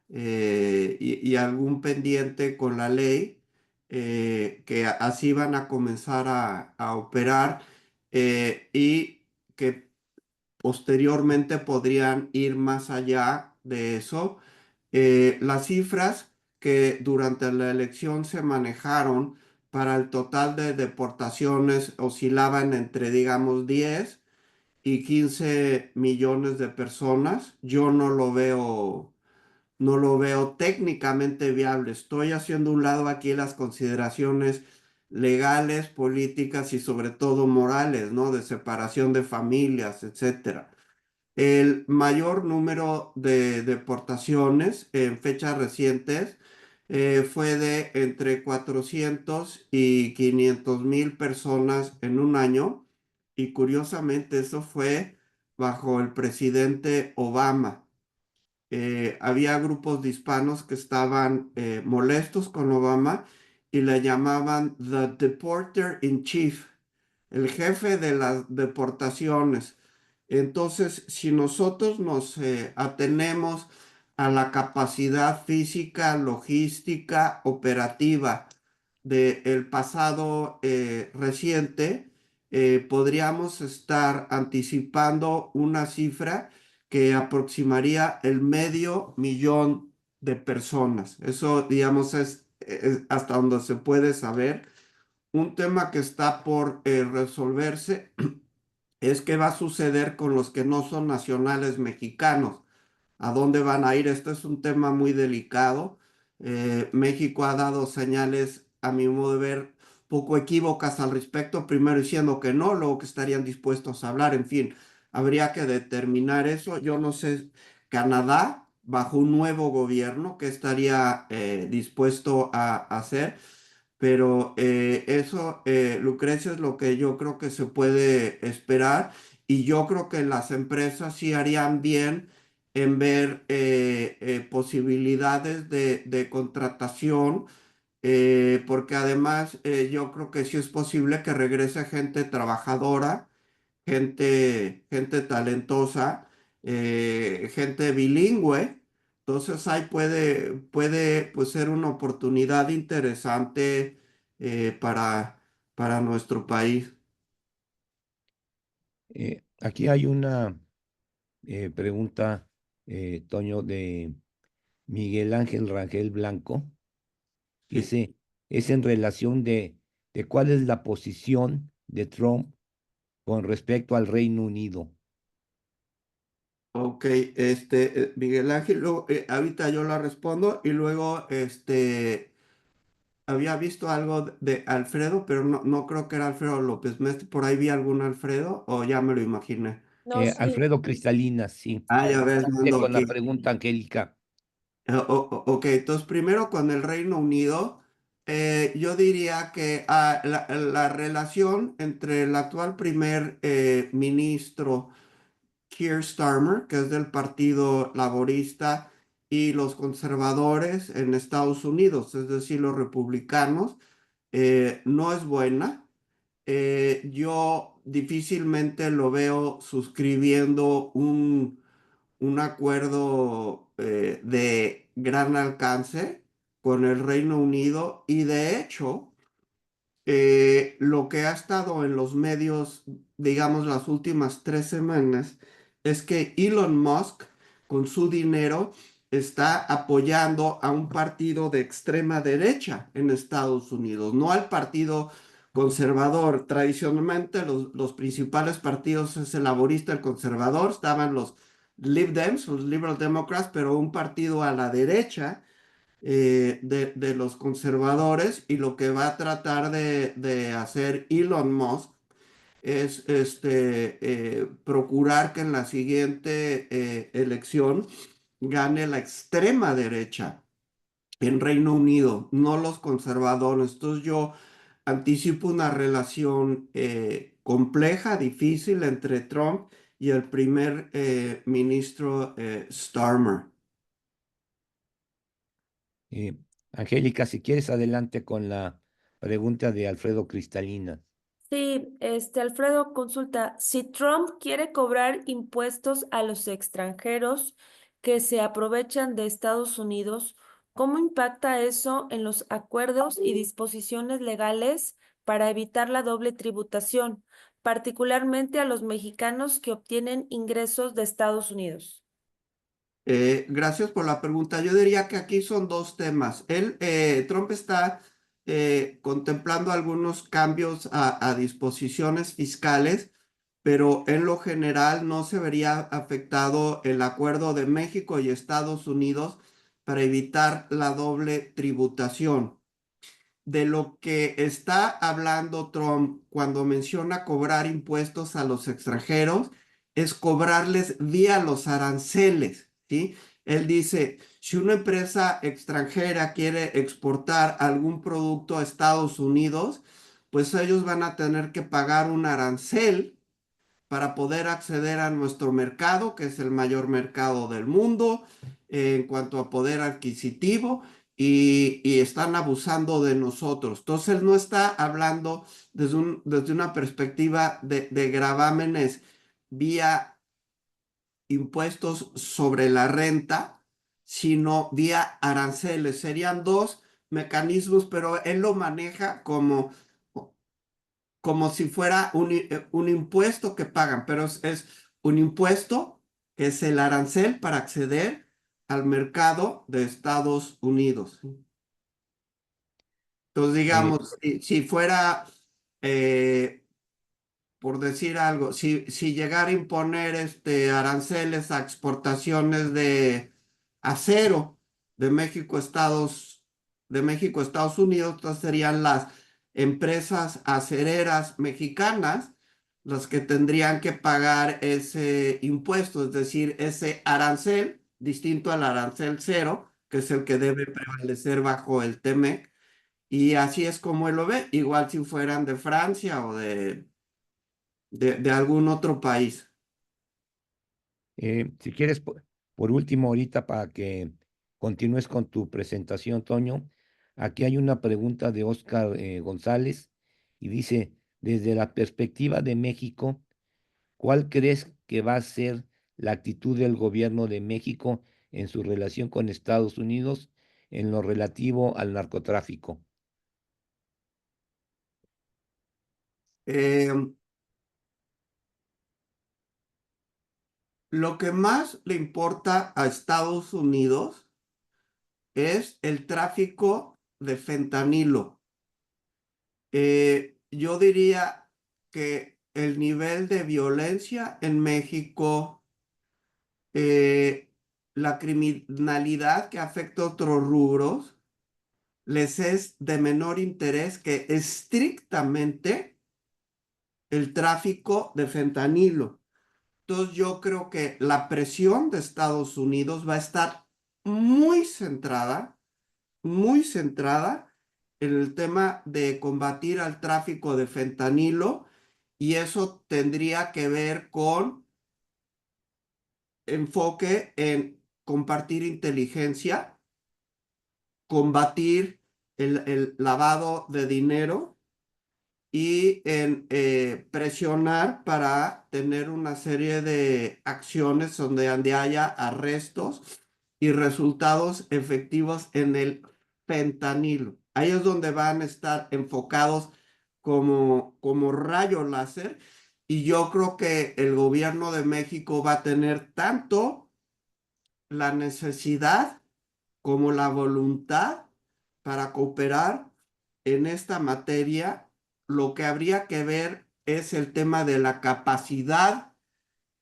y algún pendiente con la ley, que así van a comenzar a operar y que posteriormente podrían ir más allá de eso. Las cifras que durante la elección se manejaron para el total de deportaciones oscilaban entre, digamos, 10 y 15 millones de personas. Yo no lo veo técnicamente viable. Estoy haciendo a un lado aquí las consideraciones legales, políticas y sobre todo morales, ¿no? De separación de familias, etcétera. El mayor número de deportaciones en fechas recientes fue de entre 400 y 500,000 personas en un año, y curiosamente eso fue bajo el presidente Obama. Había grupos de hispanos que estaban molestos con Obama y le llamaban The Deporter in Chief, el jefe de las deportaciones. Entonces, si nosotros nos atenemos a la capacidad física, logística, operativa del pasado reciente, podríamos estar anticipando una cifra que aproximaría el 500,000 de personas. Eso, digamos, es hasta donde se puede saber. Un tema que está por resolverse es qué va a suceder con los que no son nacionales mexicanos. ¿A dónde van a ir? Este es un tema muy delicado. México ha dado señales, a mi modo de ver, poco equívocas al respecto, primero diciendo que no, luego que estarían dispuestos a hablar, en fin, habría que determinar eso. Yo no sé, Canadá, bajo un nuevo gobierno, ¿qué estaría dispuesto a hacer? Pero eso, Lucrecia, es lo que yo creo que se puede esperar, y yo creo que las empresas sí harían bien en ver posibilidades de contratación, porque además yo creo que sí es posible que regrese gente trabajadora, gente talentosa, gente bilingüe. Entonces ahí puede pues, ser una oportunidad interesante para nuestro país. Aquí hay una pregunta, Toño, de Miguel Ángel Rangel Blanco. Sí. Dice, es en relación de cuál es la posición de Trump con respecto al Reino Unido. Ok, Miguel Ángel, ahorita yo la respondo y luego había visto algo de Alfredo, pero no creo que era Alfredo López Mestre. Por ahí vi algún Alfredo o ya me lo imaginé. No, sí. Alfredo Cristalina, sí. Ah, ya ves, Adelante mando con la aquí. pregunta, Angélica. Ok, entonces primero con el Reino Unido, yo diría que la relación entre el actual primer ministro Keir Starmer, que es del Partido Laborista, y los conservadores en Estados Unidos, es decir, los republicanos, no es buena. Yo difícilmente lo veo suscribiendo un acuerdo de gran alcance con el Reino Unido y de hecho lo que ha estado en los medios, digamos, las últimas 3 semanas, es que Elon Musk, con su dinero, está apoyando a un partido de extrema derecha en Estados Unidos, no al partido conservador. Tradicionalmente, los principales partidos es el laborista, el conservador, estaban los Lib Dems, los Liberal Democrats, pero un partido a la derecha de los conservadores, y lo que va a tratar de hacer Elon Musk es procurar que en la siguiente elección gane la extrema derecha en Reino Unido, no los conservadores. Entonces yo anticipo una relación compleja, difícil entre Trump y el primer ministro Starmer. Angélica, si quieres, adelante con la pregunta de Alfredo Cristalina. Sí, Alfredo consulta, si Trump quiere cobrar impuestos a los extranjeros que se aprovechan de Estados Unidos, ¿cómo impacta eso en los acuerdos y disposiciones legales para evitar la doble tributación, particularmente a los mexicanos que obtienen ingresos de Estados Unidos? Gracias por la pregunta. Yo diría que aquí son dos temas. Trump está contemplando algunos cambios a disposiciones fiscales, pero en lo general no se vería afectado el acuerdo de México y Estados Unidos para evitar la doble tributación. De lo que está hablando Trump cuando menciona cobrar impuestos a los extranjeros es cobrarles vía los aranceles, ¿sí? Él dice, si una empresa extranjera quiere exportar algún producto a Estados Unidos, pues ellos van a tener que pagar un arancel para poder acceder a nuestro mercado, que es el mayor mercado del mundo en cuanto a poder adquisitivo, y están abusando de nosotros. Entonces, él no está hablando desde una perspectiva de gravámenes vía impuestos sobre la renta, sino vía aranceles. Serían dos mecanismos, pero él lo maneja como si fuera un impuesto que pagan, pero es un impuesto que es el arancel para acceder al mercado de Estados Unidos. Entonces, digamos, si fuera, por decir algo, si llegara a imponer aranceles a exportaciones de acero de México, a Estados Unidos, entonces serían las empresas acereras mexicanas las que tendrían que pagar ese impuesto, es decir, ese arancel, distinto al arancel cero, que es el que debe prevalecer bajo el TEMEC, y así es como él lo ve, igual si fueran de Francia o de algún otro país. Si quieres, por último, ahorita para que continúes con tu presentación, Toño, aquí hay una pregunta de Óscar González y dice, desde la perspectiva de México, ¿cuál crees que va a ser la actitud del gobierno de México en su relación con Estados Unidos en lo relativo al narcotráfico? Eh, lo que más le importa a Estados Unidos es el tráfico de fentanilo. Yo diría que el nivel de violencia en México, la criminalidad que afecta a otros rubros, les es de menor interés que estrictamente el tráfico de fentanilo. Entonces yo creo que la presión de Estados Unidos va a estar muy centrada en el tema de combatir al tráfico de fentanilo, y eso tendría que ver con enfoque en compartir inteligencia, combatir el lavado de dinero y en presionar para tener una serie de acciones donde haya arrestos y resultados efectivos en el fentanilo. Ahí es donde van a estar enfocados como rayo láser, y yo creo que el gobierno de México va a tener tanto la necesidad como la voluntad para cooperar en esta materia. Lo que habría que ver es el tema de la capacidad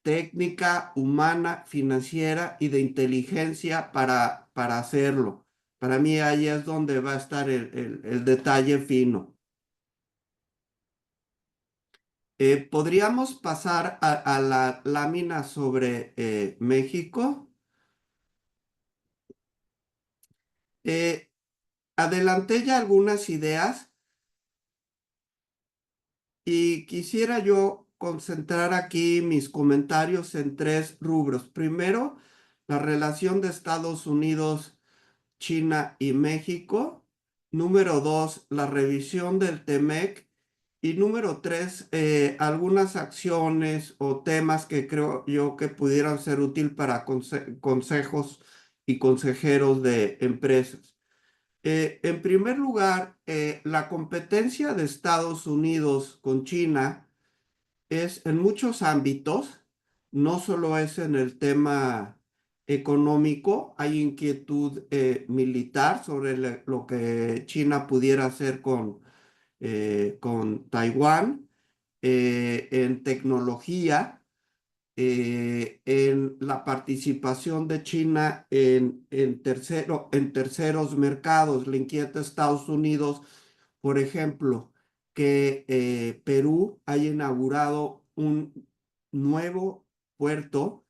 técnica, humana, financiera y de inteligencia para hacerlo. Para mí ahí es donde va a estar el detalle fino. ¿Podríamos pasar a la lámina sobre México? Adelanté ya algunas ideas y quisiera yo concentrar aquí mis comentarios en tres rubros. Primero, la relación de Estados Unidos, China y México. Número dos, la revisión del TEMEC. Y número tres, algunas acciones o temas que creo yo que pudieran ser útil para consejos y consejeros de empresas. En primer lugar, la competencia de Estados Unidos con China es en muchos ámbitos, no solo es en el tema económico. Hay inquietud militar sobre lo que China pudiera hacer con Taiwán, en tecnología, en la participación de China en terceros mercados. Le inquieta a Estados Unidos, por ejemplo, que Perú haya inaugurado un nuevo puerto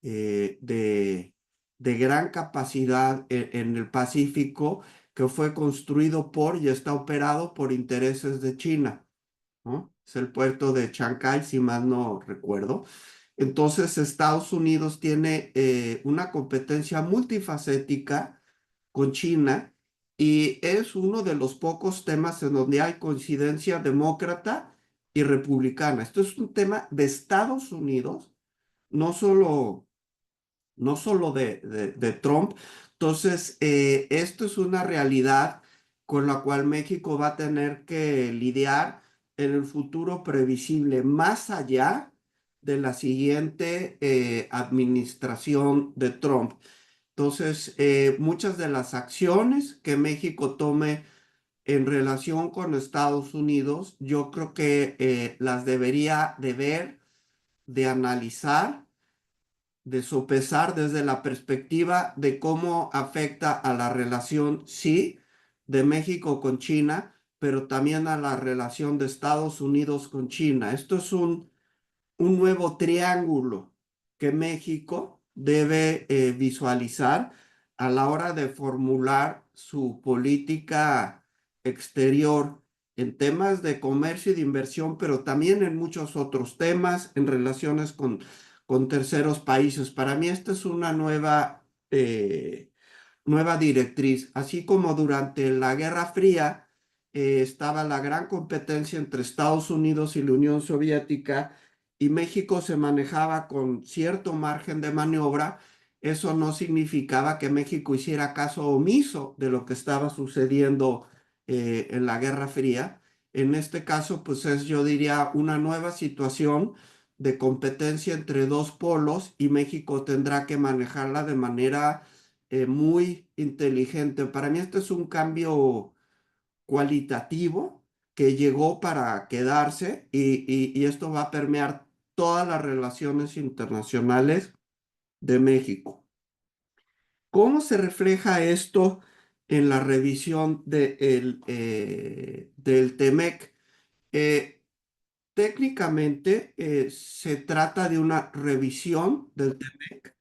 de gran capacidad en el Pacífico, que fue construido por y está operado por intereses de China, ¿no? Es el puerto de Chancay, si mal no recuerdo. Entonces, Estados Unidos tiene una competencia multifacética con China, y es uno de los pocos temas en donde hay coincidencia demócrata y republicana. Esto es un tema de Estados Unidos, no solo de Trump. Entonces, esto es una realidad con la cual México va a tener que lidiar en el futuro previsible, más allá de la siguiente administración de Trump. Entonces, muchas de las acciones que México tome en relación con Estados Unidos, yo creo que las debería de ver, de analizar, de sopesar desde la perspectiva de cómo afecta a la relación, sí, de México con China, pero también a la relación de Estados Unidos con China. Esto es un nuevo triángulo que México debe visualizar a la hora de formular su política exterior en temas de comercio y de inversión, pero también en muchos otros temas, en relaciones con terceros países. Para mí esta es una nueva directriz. Así como durante la Guerra Fría estaba la gran competencia entre Estados Unidos y la Unión Soviética, y México se manejaba con cierto margen de maniobra. Eso no significaba que México hiciera caso omiso de lo que estaba sucediendo en la Guerra Fría. En este caso, pues es, yo diría, una nueva situación de competencia entre dos polos, y México tendrá que manejarla de manera muy inteligente. Para mí este es un cambio cualitativo que llegó para quedarse, y esto va a permear todas las relaciones internacionales de México. ¿Cómo se refleja esto en la revisión del TEMEC? Técnicamente se trata de una revisión del TEMEC,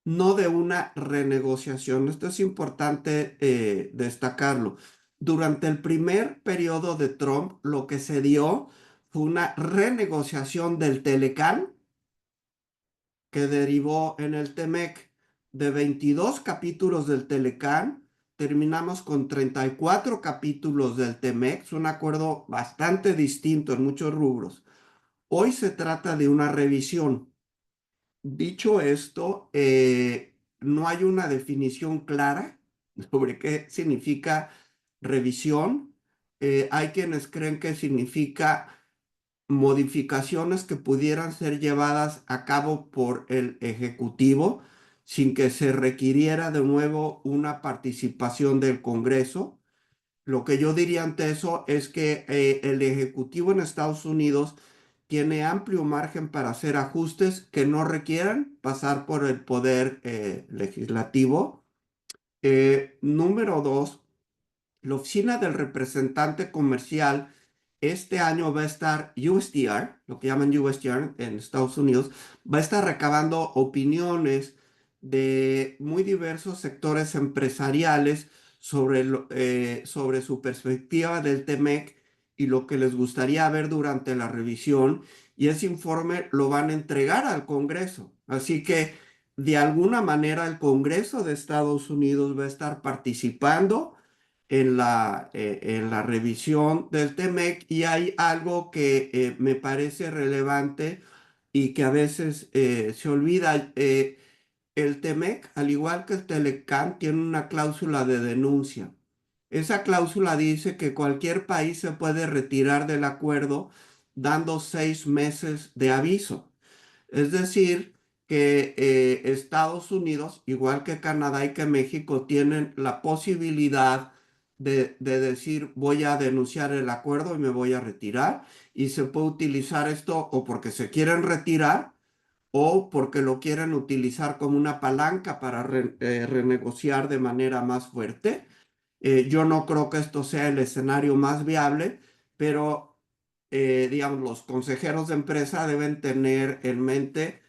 no de una renegociación. Esto es importante destacarlo. Durante el primer periodo de Trump, lo que se dio fue una renegociación del Telecán, que derivó en el TEMEC, de 22 capítulos del Telecán terminamos con 34 capítulos del TEMEC, un acuerdo bastante distinto en muchos rubros. Hoy se trata de una revisión. Dicho esto, no hay una definición clara sobre qué significa revisión. Hay quienes creen que significa modificaciones que pudieran ser llevadas a cabo por el Ejecutivo sin que se requiriera de nuevo una participación del Congreso. Lo que yo diría ante eso es que el Ejecutivo en Estados Unidos tiene amplio margen para hacer ajustes que no requieran pasar por el poder legislativo. Número dos, la oficina del representante comercial este año va a estar USTR, lo que llaman USTR en Estados Unidos, va a estar recabando opiniones de muy diversos sectores empresariales sobre su perspectiva del TEMEC y lo que les gustaría ver durante la revisión. Y ese informe lo van a entregar al Congreso. Así que, de alguna manera, el Congreso de Estados Unidos va a estar participando en la revisión del TEMEC, y hay algo que me parece relevante y que a veces se olvida. El TEMEC, al igual que el TELECAN, tiene una cláusula de denuncia. Esa cláusula dice que cualquier país se puede retirar del acuerdo dando 6 meses de aviso. Es decir, que Estados Unidos, igual que Canadá y que México, tienen la posibilidad de decir voy a denunciar el acuerdo y me voy a retirar. Y se puede utilizar esto o porque se quieren retirar o porque lo quieren utilizar como una palanca para renegociar de manera más fuerte. Yo no creo que esto sea el escenario más viable, pero digamos, los consejeros de empresa deben tener en mente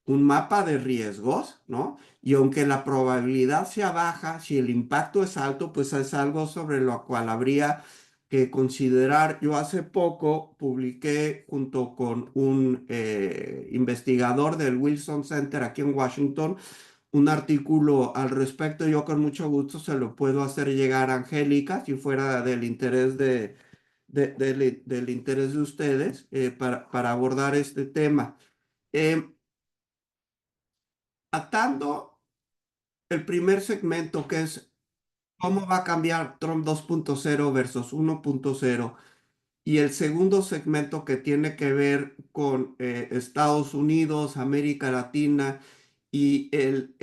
un mapa de riesgos, ¿no? Y aunque la probabilidad sea baja, si el impacto es alto, pues es algo sobre lo cual habría que considerar. Yo hace poco publiqué junto con un investigador del Wilson Center aquí en Washington un artículo al respecto. Yo con mucho gusto se lo puedo hacer llegar a Angélica, si fuera del interés del interés de ustedes, para abordar este tema. Eh, Atando el primer segmento, que es cómo va a cambiar Trump 2.0 versus 1.0, y el segundo segmento que tiene que ver con Estados Unidos, América Latina y el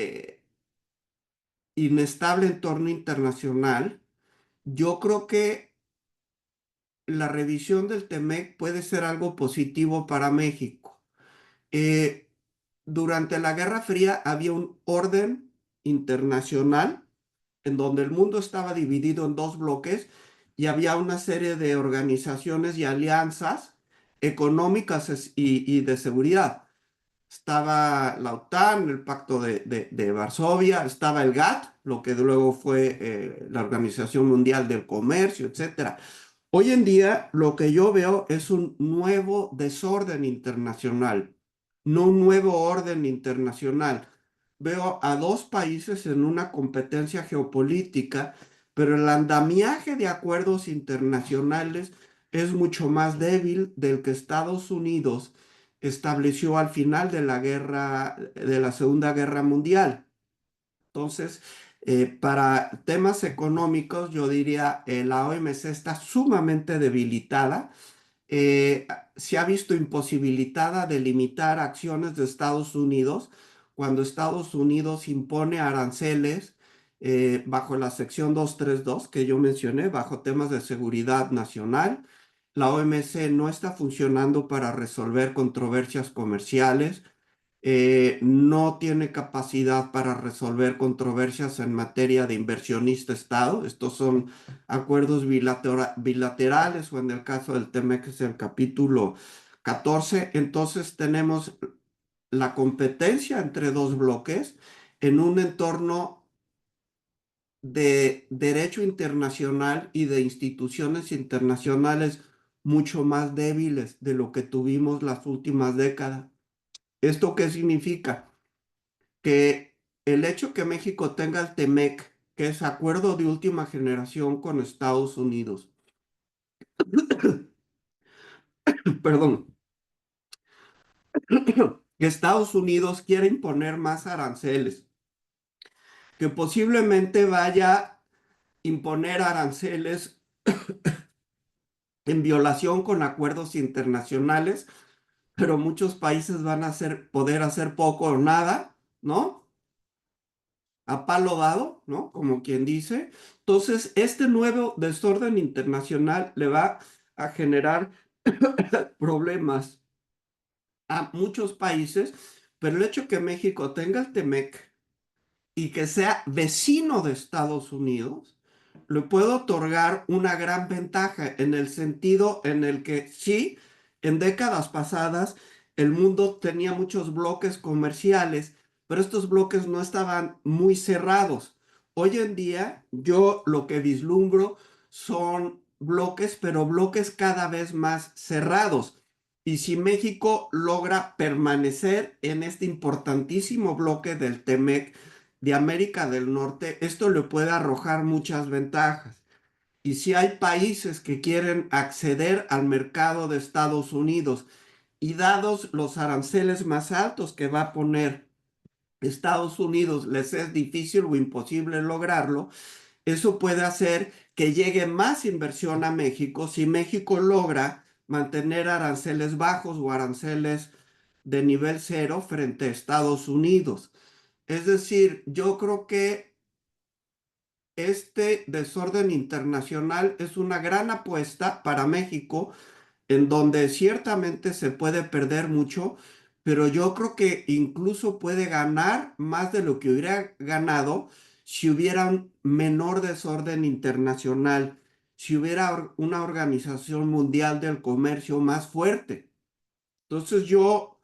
inestable entorno internacional, yo creo que la revisión del TEMEC puede ser algo positivo para México. Eh, Durante la Guerra Fría había un orden internacional en donde el mundo estaba dividido en dos bloques y había una serie de organizaciones y alianzas económicas y de seguridad. Estaba la OTAN, el Pacto de Varsovia, estaba el GATT, lo que luego fue la Organización Mundial del Comercio, etcétera. Hoy en día lo que yo veo es un nuevo desorden internacional, no un nuevo orden internacional. Veo a dos países en una competencia geopolítica, pero el andamiaje de acuerdos internacionales es mucho más débil del que Estados Unidos estableció al final de la Segunda Guerra Mundial. Entonces, para temas económicos, yo diría la OMC está sumamente debilitada. Se ha visto imposibilitada de limitar acciones de Estados Unidos cuando Estados Unidos impone aranceles bajo la sección 232 que yo mencioné, bajo temas de seguridad nacional. La OMC no está funcionando para resolver controversias comerciales. No tiene capacidad para resolver controversias en materia de inversionista-Estado. Estos son acuerdos bilaterales o en el caso del TEMEC es el capítulo 14. Entonces tenemos la competencia entre dos bloques en un entorno de derecho internacional y de instituciones internacionales mucho más débiles de lo que tuvimos las últimas décadas. ¿Esto qué significa? Que el hecho que México tenga el TEMEC que es acuerdo de última generación con Estados Unidos. Perdón. Que Estados Unidos quiere imponer más aranceles, que posiblemente vaya a imponer aranceles en violación con acuerdos internacionales, pero muchos países van a poder hacer poco o nada, ¿no? A palo dado, ¿no? Como quien dice. Entonces, este nuevo desorden internacional le va a generar problemas a muchos países, pero el hecho que México tenga el TEMEC y que sea vecino de Estados Unidos, le puede otorgar una gran ventaja en el sentido en el que sí, en décadas pasadas el mundo tenía muchos bloques comerciales, pero estos bloques no estaban muy cerrados. Hoy en día yo lo que vislumbro son bloques, pero bloques cada vez más cerrados. Y si México logra permanecer en este importantísimo bloque del TEMEC, de América del Norte, esto le puede arrojar muchas ventajas. Y si hay países que quieren acceder al mercado de Estados Unidos y dados los aranceles más altos que va a poner Estados Unidos, les es difícil o imposible lograrlo, eso puede hacer que llegue más inversión a México si México logra mantener aranceles bajos o aranceles de nivel cero frente a Estados Unidos. Es decir, yo creo que este desorden internacional es una gran apuesta para México, en donde ciertamente se puede perder mucho, pero yo creo que incluso puede ganar más de lo que hubiera ganado si hubiera un menor desorden internacional, si hubiera una organización mundial del comercio más fuerte. Entonces yo,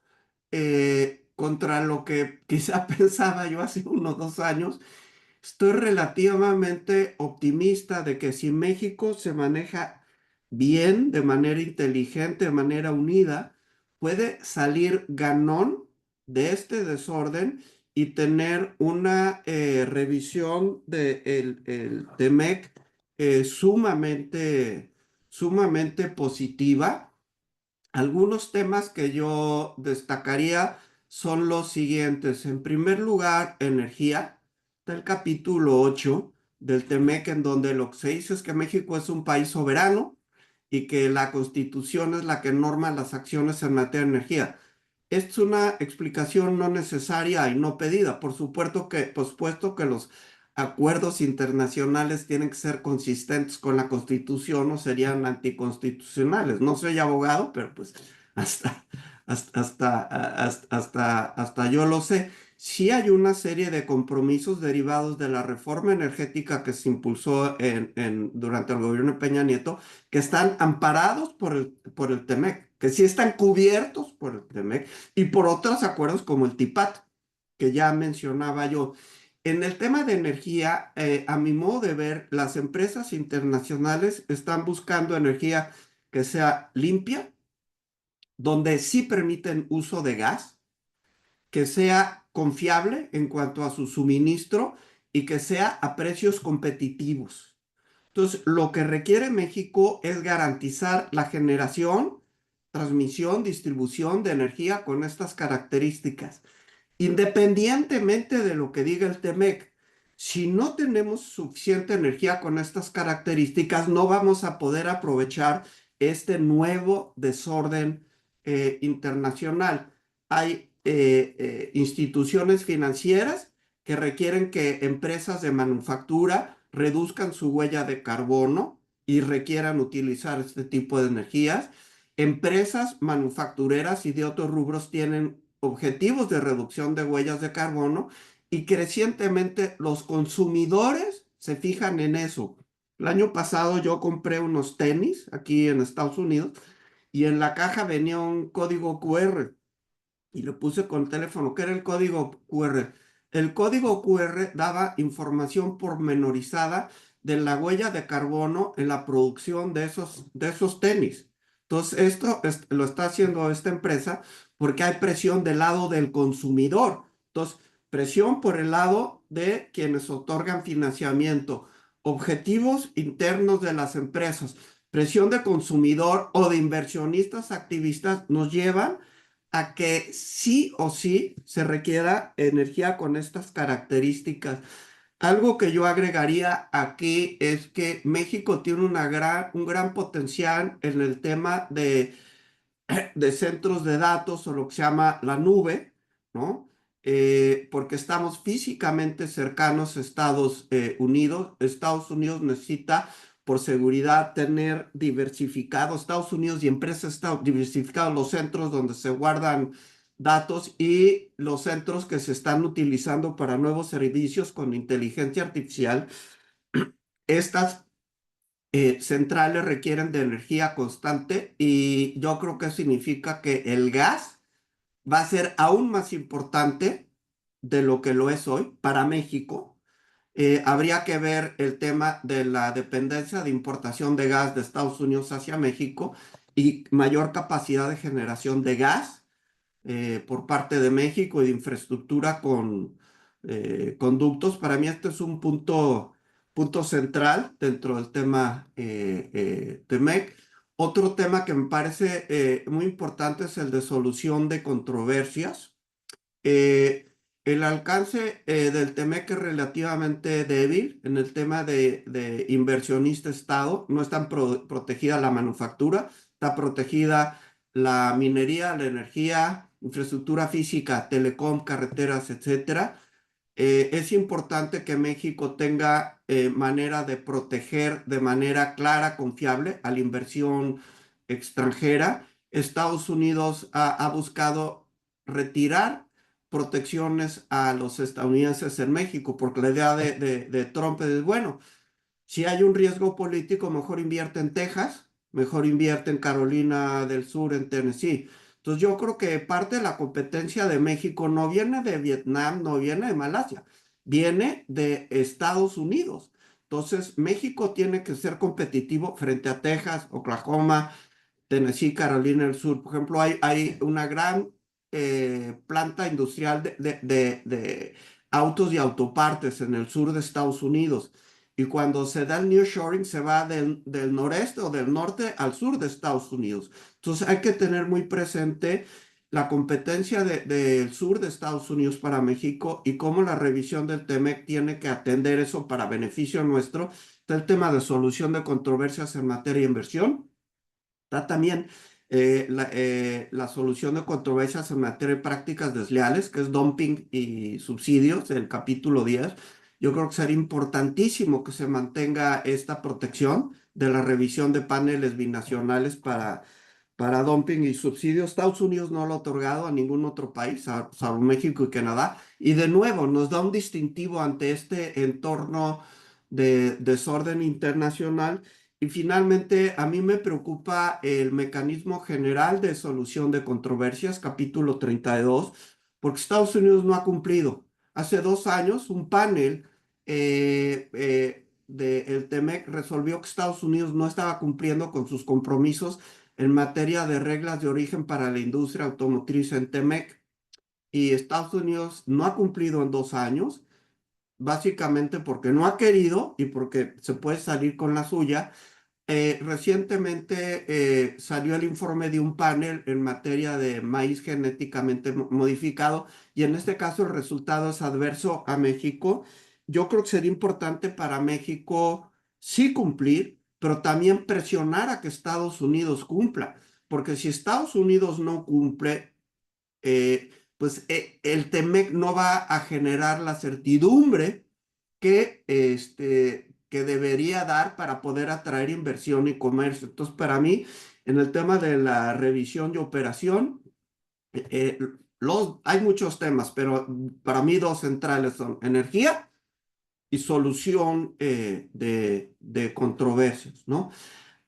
contra lo que quizá pensaba yo hace unos 2 años, estoy relativamente optimista de que si México se maneja bien, de manera inteligente, de manera unida, puede salir ganón de este desorden y tener una revisión del TEMEC sumamente positiva. Algunos temas que yo destacaría son los siguientes. En primer lugar, energía. Está el capítulo 8 del TEMEC, en donde lo que se dice es que México es un país soberano y que la Constitución es la que norma las acciones en materia de energía. Esta es una explicación no necesaria y no pedida. Por supuesto que los acuerdos internacionales tienen que ser consistentes con la Constitución o serían anticonstitucionales. No soy abogado, pero pues hasta, hasta yo lo sé. Sí hay una serie de compromisos derivados de la reforma energética que se impulsó durante el gobierno de Peña Nieto, que están amparados por el TEMEC, que sí están cubiertos por el TEMEC y por otros acuerdos como el TIPAT, que ya mencionaba yo. En el tema de energía, a mi modo de ver, las empresas internacionales están buscando energía que sea limpia, donde sí permiten uso de gas, que sea confiable en cuanto a su suministro y que sea a precios competitivos. Entonces, lo que requiere México es garantizar la generación, transmisión, distribución de energía con estas características. Independientemente de lo que diga el TEMEC, si no tenemos suficiente energía con estas características, no vamos a poder aprovechar este nuevo desorden internacional. Hay instituciones financieras que requieren que empresas de manufactura reduzcan su huella de carbono y requieran utilizar este tipo de energías. Empresas manufactureras y de otros rubros tienen objetivos de reducción de huellas de carbono y crecientemente los consumidores se fijan en eso. El año pasado yo compré unos tenis aquí en Estados Unidos y en la caja venía un código QR y lo puse con el teléfono. ¿Qué era el código QR? El código QR daba información pormenorizada de la huella de carbono en la producción de esos tenis. Entonces, esto lo está haciendo esta empresa porque hay presión del lado del consumidor. Entonces, presión por el lado de quienes otorgan financiamiento, objetivos internos de las empresas, presión de consumidor o de inversionistas activistas nos llevan a que sí o sí se requiera energía con estas características. Algo que yo agregaría aquí es que México tiene un gran potencial en el tema de centros de datos o lo que se llama la nube, ¿no? Porque estamos físicamente cercanos a Estados Unidos. Estados Unidos necesita, por seguridad, tener diversificados, Estados Unidos y empresas diversificados los centros donde se guardan datos y los centros que se están utilizando para nuevos servicios con inteligencia artificial. Estas centrales requieren de energía constante y yo creo que significa que el gas va a ser aún más importante de lo que lo es hoy para México. Habría que ver el tema de la dependencia de importación de gas de Estados Unidos hacia México y mayor capacidad de generación de gas por parte de México y de infraestructura con conductos. Para mí este es un punto central dentro del tema TEMEC. Otro tema que me parece muy importante es el de solución de controversias. El alcance del TEMEC es relativamente débil en el tema de inversionista-Estado. No está protegida la manufactura, está protegida la minería, la energía, infraestructura física, telecom, carreteras, etcétera. Es importante que México tenga manera de proteger de manera clara, confiable a la inversión extranjera. Estados Unidos ha buscado retirar protecciones a los estadounidenses en México, porque la idea de Trump es, bueno, si hay un riesgo político, mejor invierte en Texas, mejor invierte en Carolina del Sur, en Tennessee. Entonces yo creo que parte de la competencia de México no viene de Vietnam, no viene de Malasia, viene de Estados Unidos. Entonces México tiene que ser competitivo frente a Texas, Oklahoma, Tennessee, Carolina del Sur. Por ejemplo, hay una gran planta industrial de autos y autopartes en el sur de Estados Unidos. Y cuando se da el nearshoring, se va del noreste o del norte al sur de Estados Unidos. Entonces hay que tener muy presente la competencia del sur de Estados Unidos para México y cómo la revisión del TEMEC tiene que atender eso para beneficio nuestro. Está el tema de solución de controversias en materia de inversión. Está también la solución de controversias en materia de prácticas desleales, que es dumping y subsidios, el capítulo 10. Yo creo que sería importantísimo que se mantenga esta protección de la revisión de paneles binacionales para dumping y subsidios. Estados Unidos no lo ha otorgado a ningún otro país, salvo México y Canadá. Y de nuevo, nos da un distintivo ante este entorno de desorden internacional. Y finalmente, a mí me preocupa el mecanismo general de solución de controversias, capítulo 32, porque Estados Unidos no ha cumplido. Hace 2 años, un panel del TEMEC resolvió que Estados Unidos no estaba cumpliendo con sus compromisos en materia de reglas de origen para la industria automotriz en TEMEC. Y Estados Unidos no ha cumplido en 2 años, básicamente porque no ha querido y porque se puede salir con la suya. Recientemente salió el informe de un panel en materia de maíz genéticamente modificado y en este caso el resultado es adverso a México. Yo creo que sería importante para México sí cumplir, pero también presionar a que Estados Unidos cumpla, porque si Estados Unidos no cumple, pues el TEMEC no va a generar la certidumbre que debería dar para poder atraer inversión y comercio. Entonces, para mí, en el tema de la revisión y operación, hay muchos temas, pero para mí 2 centrales son energía y solución de controversias, ¿no?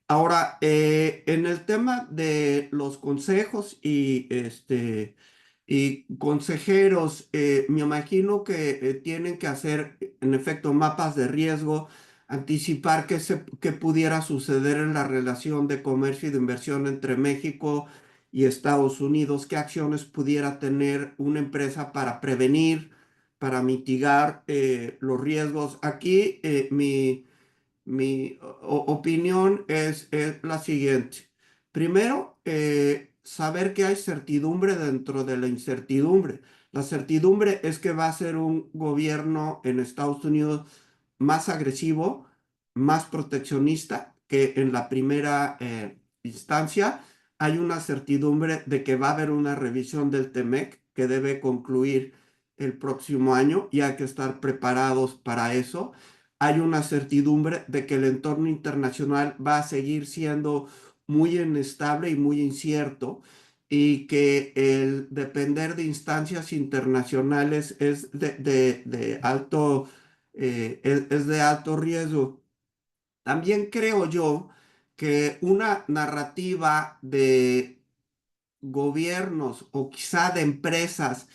Ahora, en el tema de los consejos y consejeros, me imagino que tienen que hacer, en efecto, mapas de riesgo, anticipar qué pudiera suceder en la relación de comercio y de inversión entre México y Estados Unidos, qué acciones pudiera tener una empresa para prevenir para mitigar los riesgos. Aquí mi opinión es la siguiente. Primero, saber que hay certidumbre dentro de la incertidumbre. La certidumbre es que va a ser un gobierno en Estados Unidos más agresivo, más proteccionista que en la primera instancia. Hay una certidumbre de que va a haber una revisión del TEMEC que debe concluir el próximo año y hay que estar preparados para eso. Hay una certidumbre de que el entorno internacional va a seguir siendo muy inestable y muy incierto y que el depender de instancias internacionales es de alto, es de alto riesgo. También creo yo que una narrativa de gobiernos o quizá de empresas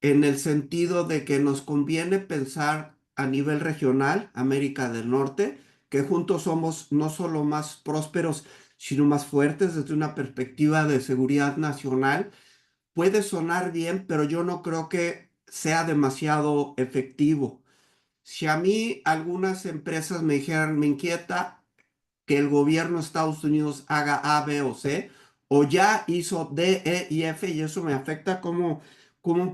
en el sentido de que nos conviene pensar a nivel regional, América del Norte, que juntos somos no solo más prósperos, sino más fuertes desde una perspectiva de seguridad nacional. Puede sonar bien, pero yo no creo que sea demasiado efectivo. Si a mí algunas empresas me dijeran, me inquieta que el gobierno de Estados Unidos haga A, B o C, o ya hizo D, E y F y eso me afecta, ¿cómo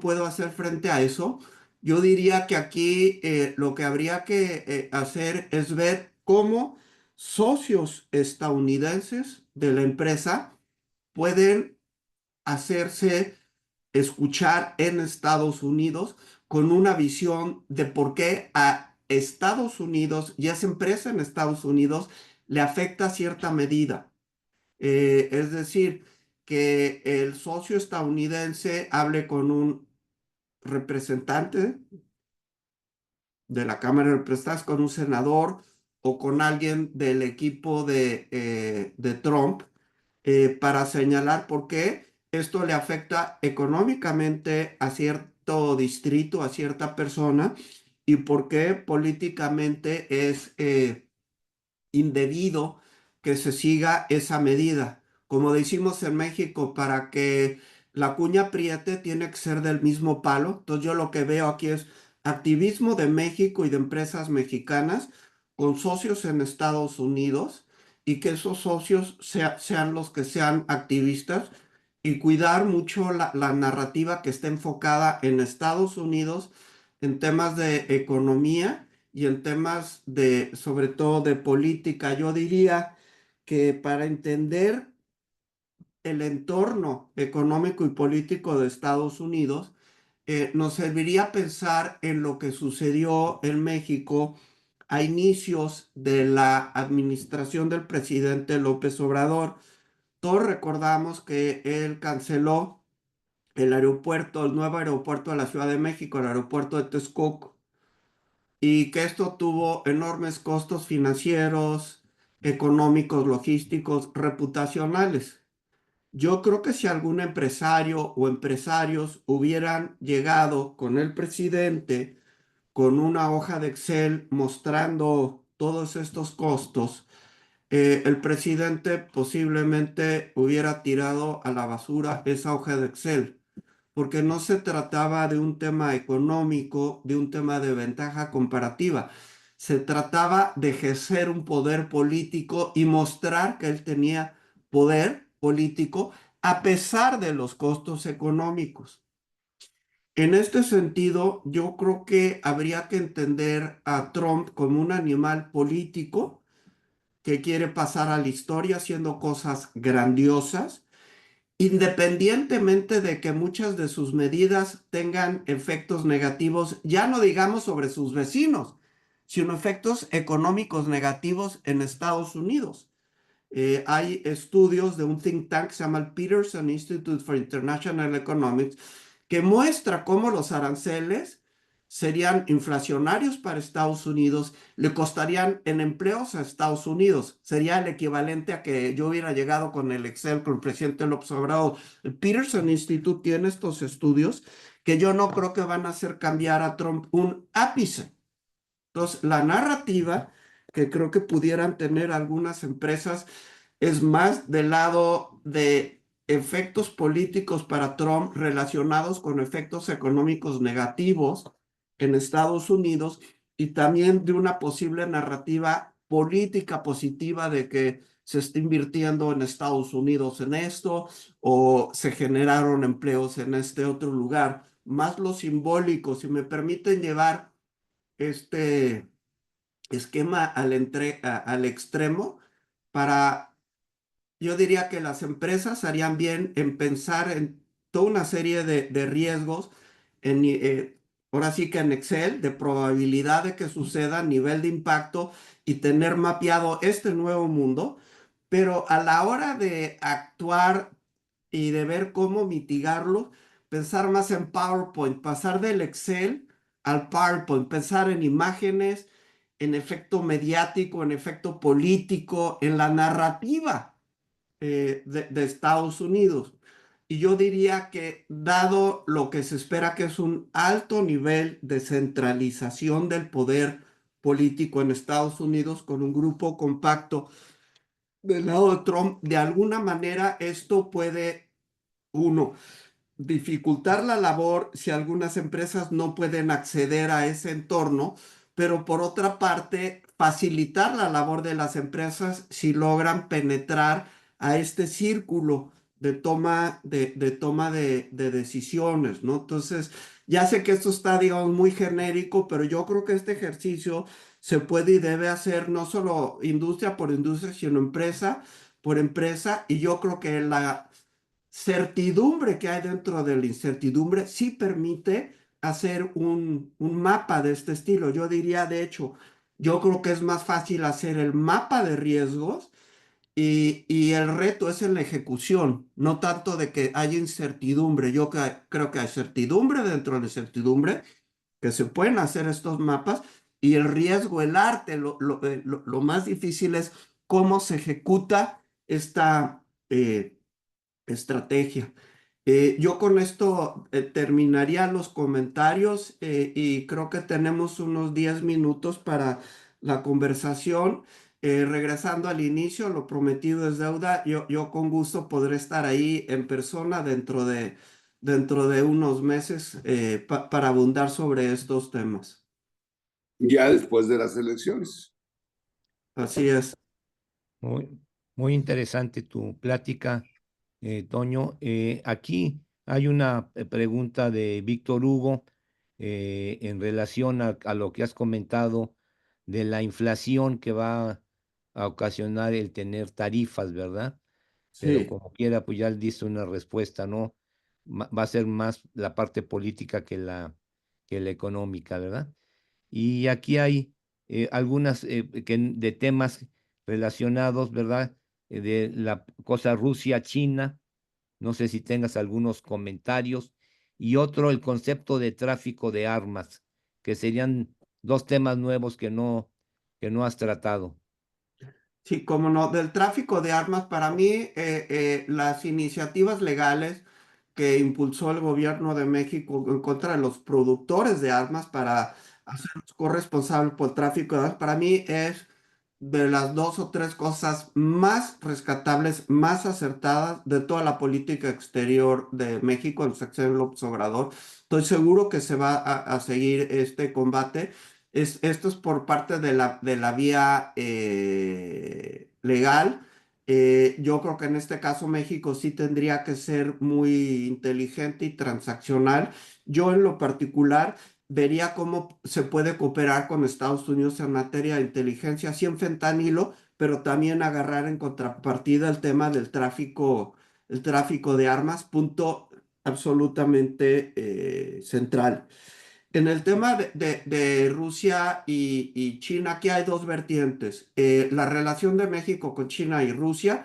puedo hacer frente a eso? Yo diría que aquí lo que habría que hacer es ver cómo socios estadounidenses de la empresa pueden hacerse escuchar en Estados Unidos con una visión de por qué a Estados Unidos y a esa empresa en Estados Unidos le afecta cierta medida. Es decir, que el socio estadounidense hable con un representante de la Cámara de Representantes, con un senador o con alguien del equipo de Trump para señalar por qué esto le afecta económicamente a cierto distrito, a cierta persona, y por qué políticamente es indebido que se siga esa medida. Como decimos en México, para que la cuña apriete tiene que ser del mismo palo. Entonces yo lo que veo aquí es activismo de México y de empresas mexicanas con socios en Estados Unidos y que esos socios sean los que sean activistas y cuidar mucho la narrativa que está enfocada en Estados Unidos en temas de economía y en temas de, sobre todo de política. Yo diría que para entender el entorno económico y político de Estados Unidos, nos serviría pensar en lo que sucedió en México a inicios de la administración del presidente López Obrador. Todos recordamos que él canceló el aeropuerto, el nuevo aeropuerto de la Ciudad de México, el aeropuerto de Texcoco, y que esto tuvo enormes costos financieros, económicos, logísticos, reputacionales. Yo creo que si algún empresario o empresarios hubieran llegado con el presidente con una hoja de Excel mostrando todos estos costos, el presidente posiblemente hubiera tirado a la basura esa hoja de Excel porque no se trataba de un tema económico, de un tema de ventaja comparativa. Se trataba de ejercer un poder político y mostrar que él tenía poder político a pesar de los costos económicos. En este sentido, yo creo que habría que entender a Trump como un animal político que quiere pasar a la historia haciendo cosas grandiosas, independientemente de que muchas de sus medidas tengan efectos negativos, ya no digamos sobre sus vecinos, sino efectos económicos negativos en Estados Unidos. Hay estudios de un think tank que se llama el Peterson Institute for International Economics que muestra cómo los aranceles serían inflacionarios para Estados Unidos, le costarían en empleos a Estados Unidos. Sería el equivalente a que yo hubiera llegado con el Excel con el presidente López Obrador. El Peterson Institute tiene estos estudios que yo no creo que van a hacer cambiar a Trump un ápice. Entonces, la narrativa que creo que pudieran tener algunas empresas es más del lado de efectos políticos para Trump relacionados con efectos económicos negativos en Estados Unidos y también de una posible narrativa política positiva de que se está invirtiendo en Estados Unidos en esto o se generaron empleos en este otro lugar. Más lo simbólico, si me permiten llevar este esquema al extremo, para, yo diría que las empresas harían bien en pensar en toda una serie de riesgos, ahora sí que en Excel, de probabilidad de que suceda, nivel de impacto y tener mapeado este nuevo mundo, pero a la hora de actuar y de ver cómo mitigarlo, pensar más en PowerPoint, pasar del Excel al PowerPoint, pensar en imágenes, en efecto mediático, en efecto político, en la narrativa de Estados Unidos. Y yo diría que dado lo que se espera que es un alto nivel de centralización del poder político en Estados Unidos con un grupo compacto del lado de Trump, de alguna manera esto puede, uno, dificultar la labor si algunas empresas no pueden acceder a ese entorno, pero por otra parte, facilitar la labor de las empresas si logran penetrar a este círculo de toma de decisiones, ¿no? Entonces, ya sé que esto está, digamos, muy genérico, pero yo creo que este ejercicio se puede y debe hacer no solo industria por industria, sino empresa por empresa, y yo creo que la certidumbre que hay dentro de la incertidumbre sí permite hacer un mapa de este estilo. Yo diría, de hecho, yo creo que es más fácil hacer el mapa de riesgos y el reto es en la ejecución, no tanto de que haya incertidumbre. Creo que hay certidumbre dentro de la incertidumbre, que se pueden hacer estos mapas y el riesgo, el arte, lo más difícil es cómo se ejecuta esta estrategia. Yo con esto terminaría los comentarios y creo que tenemos unos 10 minutos para la conversación. Regresando al inicio, lo prometido es deuda. Yo con gusto podré estar ahí en persona dentro de unos meses para abundar sobre estos temas. Ya después de las elecciones. Así es. Muy, muy interesante tu plática, Toño. Aquí hay una pregunta de Víctor Hugo en relación a lo que has comentado de la inflación que va a ocasionar el tener tarifas, ¿verdad? Pero Sí. como quiera, pues ya diste una respuesta, ¿no? Va a ser más la parte política que la económica, ¿verdad? Y aquí hay algunas de temas relacionados, ¿verdad? De la cosa Rusia-China. No sé si tengas algunos comentarios. Y otro, el concepto de tráfico de armas, que serían dos temas nuevos que no has tratado. Sí, como no, del tráfico de armas, para mí las iniciativas legales que impulsó el gobierno de México en contra de los productores de armas para hacerlos corresponsables por el tráfico de armas, para mí es de las dos o tres cosas más rescatables, más acertadas de toda la política exterior de México, el sexenio López Obrador. Estoy seguro que se va a seguir este combate. Esto es por parte de la vía legal. Yo creo que en este caso México sí tendría que ser muy inteligente y transaccional. Yo en lo particular vería cómo se puede cooperar con Estados Unidos en materia de inteligencia, sí en fentanilo, pero también agarrar en contrapartida el tema del el tráfico de armas, punto absolutamente central. En el tema de Rusia y China, aquí hay dos vertientes. La relación de México con China y Rusia,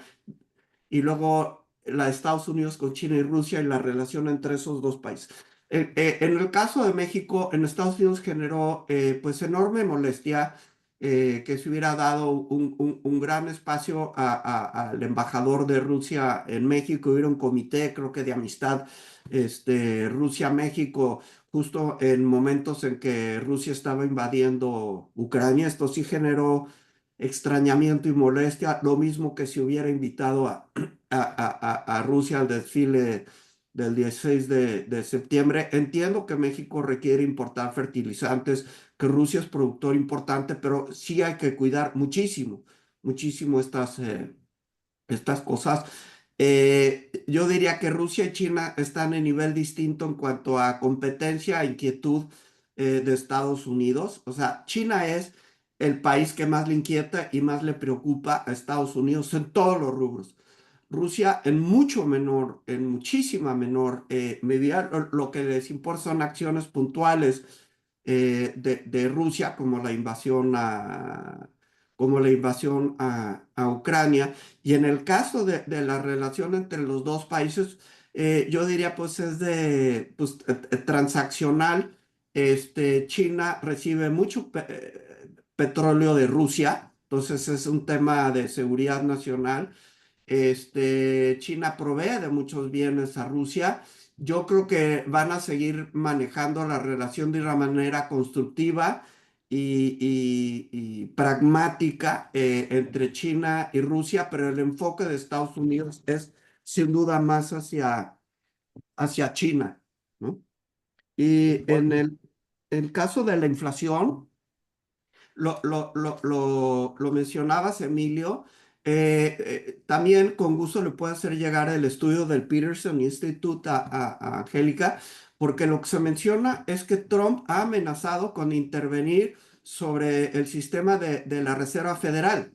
y luego la de Estados Unidos con China y Rusia y la relación entre esos dos países. En el caso de México, en Estados Unidos generó pues enorme molestia que se hubiera dado un gran espacio al embajador de Rusia en México. Hubiera un comité, creo que de amistad, Rusia-México, justo en momentos en que Rusia estaba invadiendo Ucrania. Esto sí generó extrañamiento y molestia, lo mismo que si hubiera invitado a Rusia al desfile del 16 de septiembre. Entiendo que México requiere importar fertilizantes, que Rusia es productor importante, pero sí hay que cuidar muchísimo, muchísimo estas cosas. Yo diría que Rusia y China están en nivel distinto en cuanto a competencia e inquietud de Estados Unidos. O sea, China es el país que más le inquieta y más le preocupa a Estados Unidos en todos los rubros. Rusia en mucho menor, en muchísima menor medida, lo que les importa son acciones puntuales de Rusia, como la invasión a Ucrania. Y en el caso de la relación entre los dos países, yo diría pues es de transaccional. China recibe mucho petróleo de Rusia, entonces es un tema de seguridad nacional. China provee de muchos bienes a Rusia. Yo creo que van a seguir manejando la relación de una manera constructiva y pragmática entre China y Rusia, pero el enfoque de Estados Unidos es sin duda más hacia China, ¿no? Y en el caso de la inflación, lo mencionabas, Emilio. También con gusto le puedo hacer llegar el estudio del Peterson Institute a Angélica, porque lo que se menciona es que Trump ha amenazado con intervenir sobre el sistema de la Reserva Federal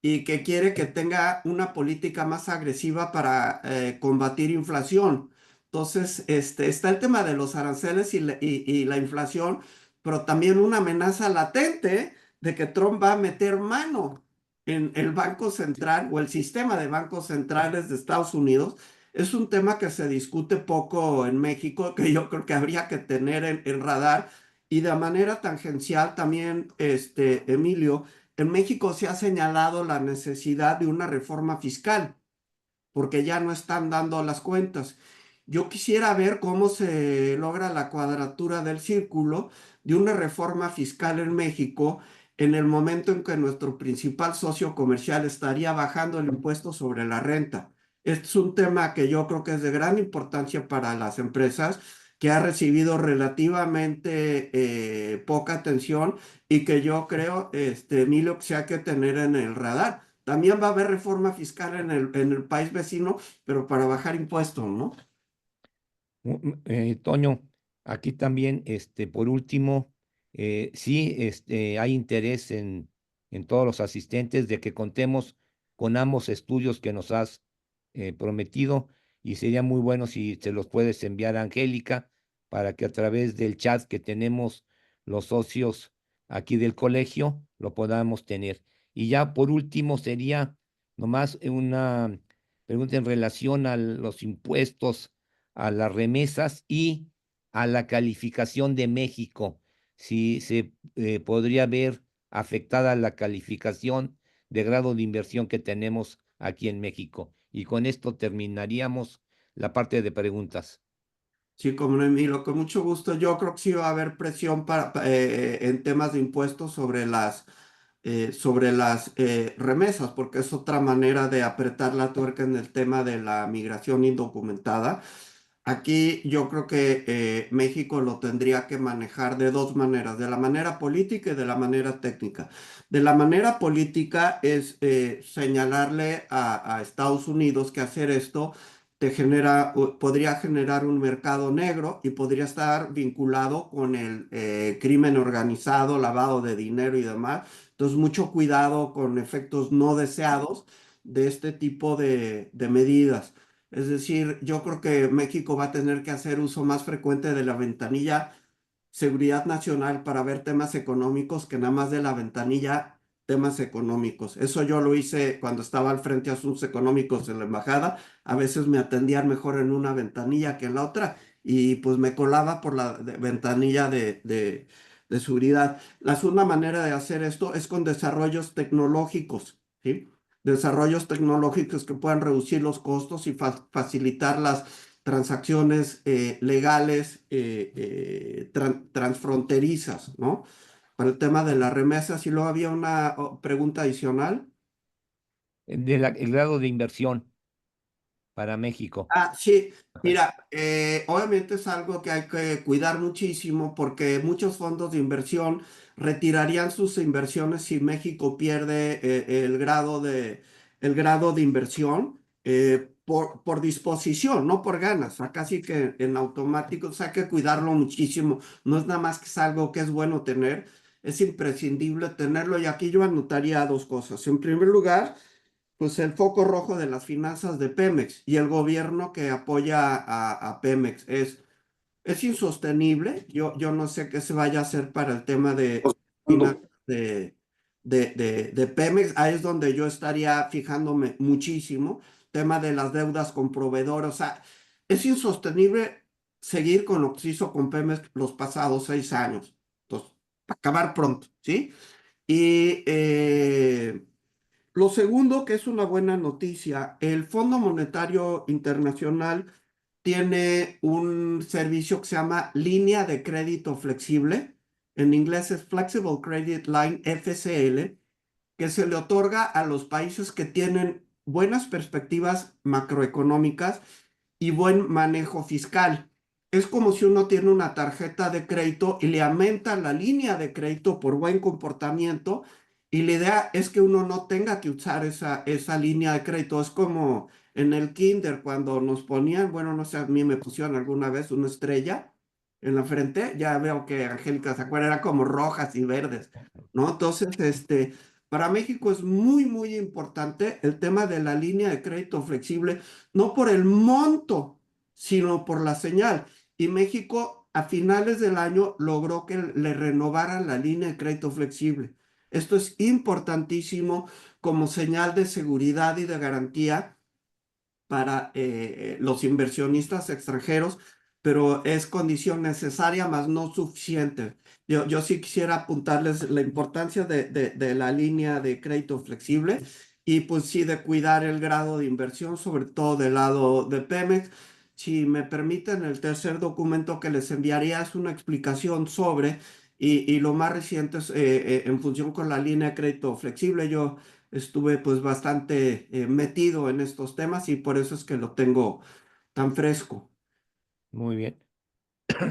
y que quiere que tenga una política más agresiva para combatir inflación. Entonces, está el tema de los aranceles y la inflación, pero también una amenaza latente de que Trump va a meter mano en el Banco Central o el sistema de bancos centrales de Estados Unidos. Es un tema que se discute poco en México, que yo creo que habría que tener en radar. Y de manera tangencial también, Emilio, en México se ha señalado la necesidad de una reforma fiscal, porque ya no están dando las cuentas. Yo quisiera ver cómo se logra la cuadratura del círculo de una reforma fiscal en México en el momento en que nuestro principal socio comercial estaría bajando el impuesto sobre la renta. Este es un tema que yo creo que es de gran importancia para las empresas, que ha recibido relativamente poca atención y que yo creo, Emilio, que se hay que tener en el radar. También va a haber reforma fiscal en el país vecino, pero para bajar impuestos, ¿no? Toño, aquí también, por último, sí, hay interés en todos los asistentes de que contemos con ambos estudios que nos has prometido y sería muy bueno si se los puedes enviar a Angélica para que a través del chat que tenemos los socios aquí del colegio lo podamos tener. Y ya por último sería nomás una pregunta en relación a los impuestos a las remesas y a la calificación de México, si se podría ver afectada la calificación de grado de inversión que tenemos aquí en México. Y con esto terminaríamos la parte de preguntas. Sí, como no, Emilio, con mucho gusto. Yo creo que sí va a haber presión en temas de impuestos sobre las remesas, porque es otra manera de apretar la tuerca en el tema de la migración indocumentada. Aquí yo creo que México lo tendría que manejar de dos maneras, de la manera política y de la manera técnica. De la manera política es señalarle a Estados Unidos que hacer esto podría generar un mercado negro y podría estar vinculado con el crimen organizado, lavado de dinero y demás. Entonces, mucho cuidado con efectos no deseados de este tipo de medidas. Es decir, yo creo que México va a tener que hacer uso más frecuente de la ventanilla Seguridad Nacional para ver temas económicos que nada más de la ventanilla temas económicos. Eso yo lo hice cuando estaba al frente de asuntos económicos en la embajada. A veces me atendían mejor en una ventanilla que en la otra y pues me colaba por la ventanilla de seguridad. La segunda manera de hacer esto es con desarrollos tecnológicos, ¿sí? Desarrollos tecnológicos que puedan reducir los costos y facilitar las transacciones legales transfronterizas, ¿no? para el tema de las remesas. Y luego había una pregunta adicional. El grado de inversión para México. Ah, sí, Ajá. mira, obviamente es algo que hay que cuidar muchísimo porque muchos fondos de inversión retirarían sus inversiones si México pierde el grado de inversión por disposición, no por ganas, o sea, casi que en automático, o sea, hay que cuidarlo muchísimo. No es nada más que es algo que es bueno tener, es imprescindible tenerlo. Y aquí yo anotaría dos cosas. En primer lugar, pues el foco rojo de las finanzas de Pemex y el gobierno que apoya a Pemex es insostenible. Yo no sé qué se vaya a hacer para el tema de finanzas de Pemex. Ahí es donde yo estaría fijándome muchísimo. Tema de las deudas con proveedores. O sea, es insostenible seguir con lo que se hizo con Pemex los pasados 6 años. Entonces, acabar pronto, ¿sí? Y lo segundo, que es una buena noticia, el Fondo Monetario Internacional tiene un servicio que se llama línea de crédito flexible. En inglés es Flexible Credit Line, FCL, que se le otorga a los países que tienen buenas perspectivas macroeconómicas y buen manejo fiscal. Es como si uno tiene una tarjeta de crédito y le aumenta la línea de crédito por buen comportamiento, y la idea es que uno no tenga que usar esa línea de crédito. Es como en el kinder cuando nos ponían, bueno, no sé, a mí me pusieron alguna vez una estrella en la frente. Ya veo que Angélica se acuerda, eran como rojas y verdes, ¿no? Entonces, para México es muy, muy importante el tema de la línea de crédito flexible, no por el monto, sino por la señal. Y México a finales del año logró que le renovaran la línea de crédito flexible. Esto es importantísimo como señal de seguridad y de garantía para los inversionistas extranjeros, pero es condición necesaria, más no suficiente. Yo sí quisiera apuntarles la importancia de la línea de crédito flexible y pues sí de cuidar el grado de inversión, sobre todo del lado de Pemex. Si me permiten, el tercer documento que les enviaría es una explicación sobre, y lo más reciente es en función con la línea de crédito flexible. Yo estuve pues bastante metido en estos temas y por eso es que lo tengo tan fresco. Muy bien.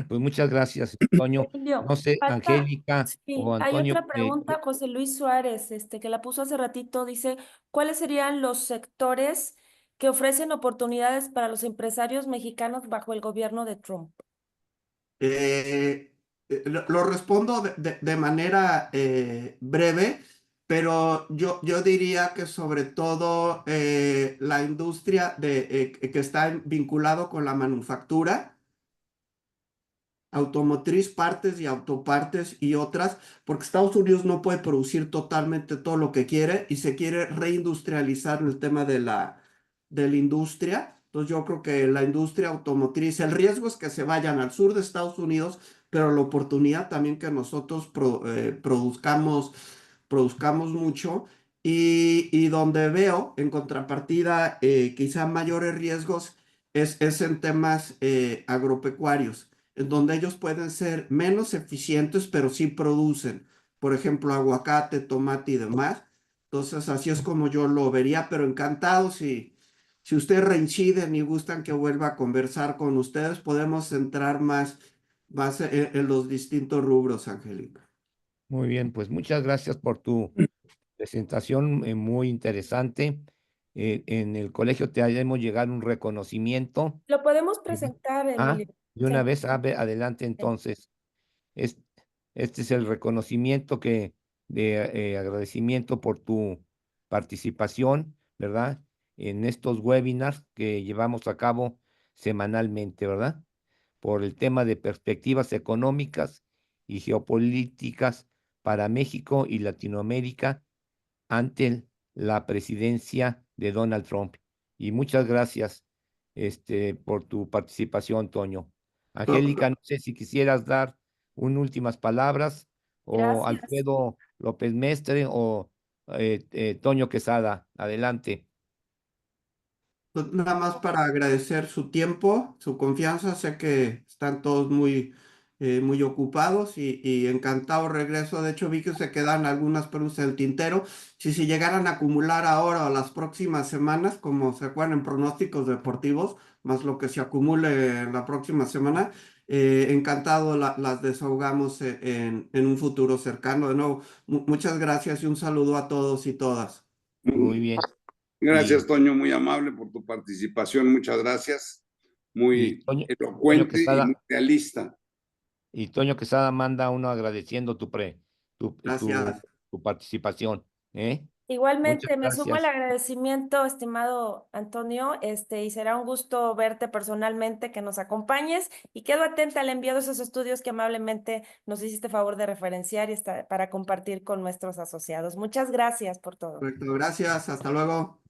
Pues muchas gracias, Antonio. Emilio, No sé, falta, Angélica sí, o hay Antonio, otra pregunta, José Luis Suárez, que la puso hace ratito, dice, ¿cuáles serían los sectores que ofrecen oportunidades para los empresarios mexicanos bajo el gobierno de Trump? Lo respondo de manera breve, pero yo diría que sobre todo la industria que está vinculado con la manufactura automotriz, partes y autopartes y otras, porque Estados Unidos no puede producir totalmente todo lo que quiere y se quiere reindustrializar en el tema de la industria. Entonces yo creo que la industria automotriz, el riesgo es que se vayan al sur de Estados Unidos, pero la oportunidad también que nosotros produzcamos mucho. Y donde veo en contrapartida quizá mayores riesgos es en temas agropecuarios, en donde ellos pueden ser menos eficientes, pero sí producen, por ejemplo, aguacate, tomate y demás. Entonces, así es como yo lo vería, pero encantado si ustedes reinciden y gustan que vuelva a conversar con ustedes, podemos entrar más en los distintos rubros, Angélica. muy bien, pues muchas gracias por tu presentación muy interesante. En el colegio te haremos llegar un reconocimiento. Lo podemos Ujú. presentar, Emilio. De una vez, adelante Sí. entonces. Es- Este es el reconocimiento de agradecimiento por tu participación, ¿verdad? En estos webinars que llevamos a cabo semanalmente, ¿verdad? Por el tema de perspectivas económicas y geopolíticas para México y Latinoamérica ante la presidencia de Donald Trump. Y muchas gracias, por tu participación, Toño. Angélica, no sé si quisieras dar últimas palabras, o Gracias. Alfredo López Mestre, o Toño Quesada. Adelante. Pues nada más para agradecer su tiempo, su confianza. Sé que están todos muy muy ocupados y encantado regreso. De hecho, vi que se quedan algunas preguntas en el tintero. Si se llegaran a acumular ahora o las próximas semanas, como se acuerdan en pronósticos deportivos, más lo que se acumule en la próxima semana, encantado las desahogamos en un futuro cercano. De nuevo, muchas gracias y un saludo a todos y todas. Muy bien. Gracias, Y- Toño, muy amable por tu participación. Muchas gracias. Y Muy Toño elocuente y muy Quesada, realista. Toño Quesada manda uno agradeciendo Gracias. tu participación, ¿eh? Muchas Igualmente, me sumo al gracias. agradecimiento, estimado Antonio, y será un gusto verte personalmente, que nos acompañes, y quedo atenta al envío de esos estudios que amablemente nos hiciste favor de referenciar y para compartir con nuestros asociados. Muchas gracias por todo. Perfecto, gracias. Hasta luego.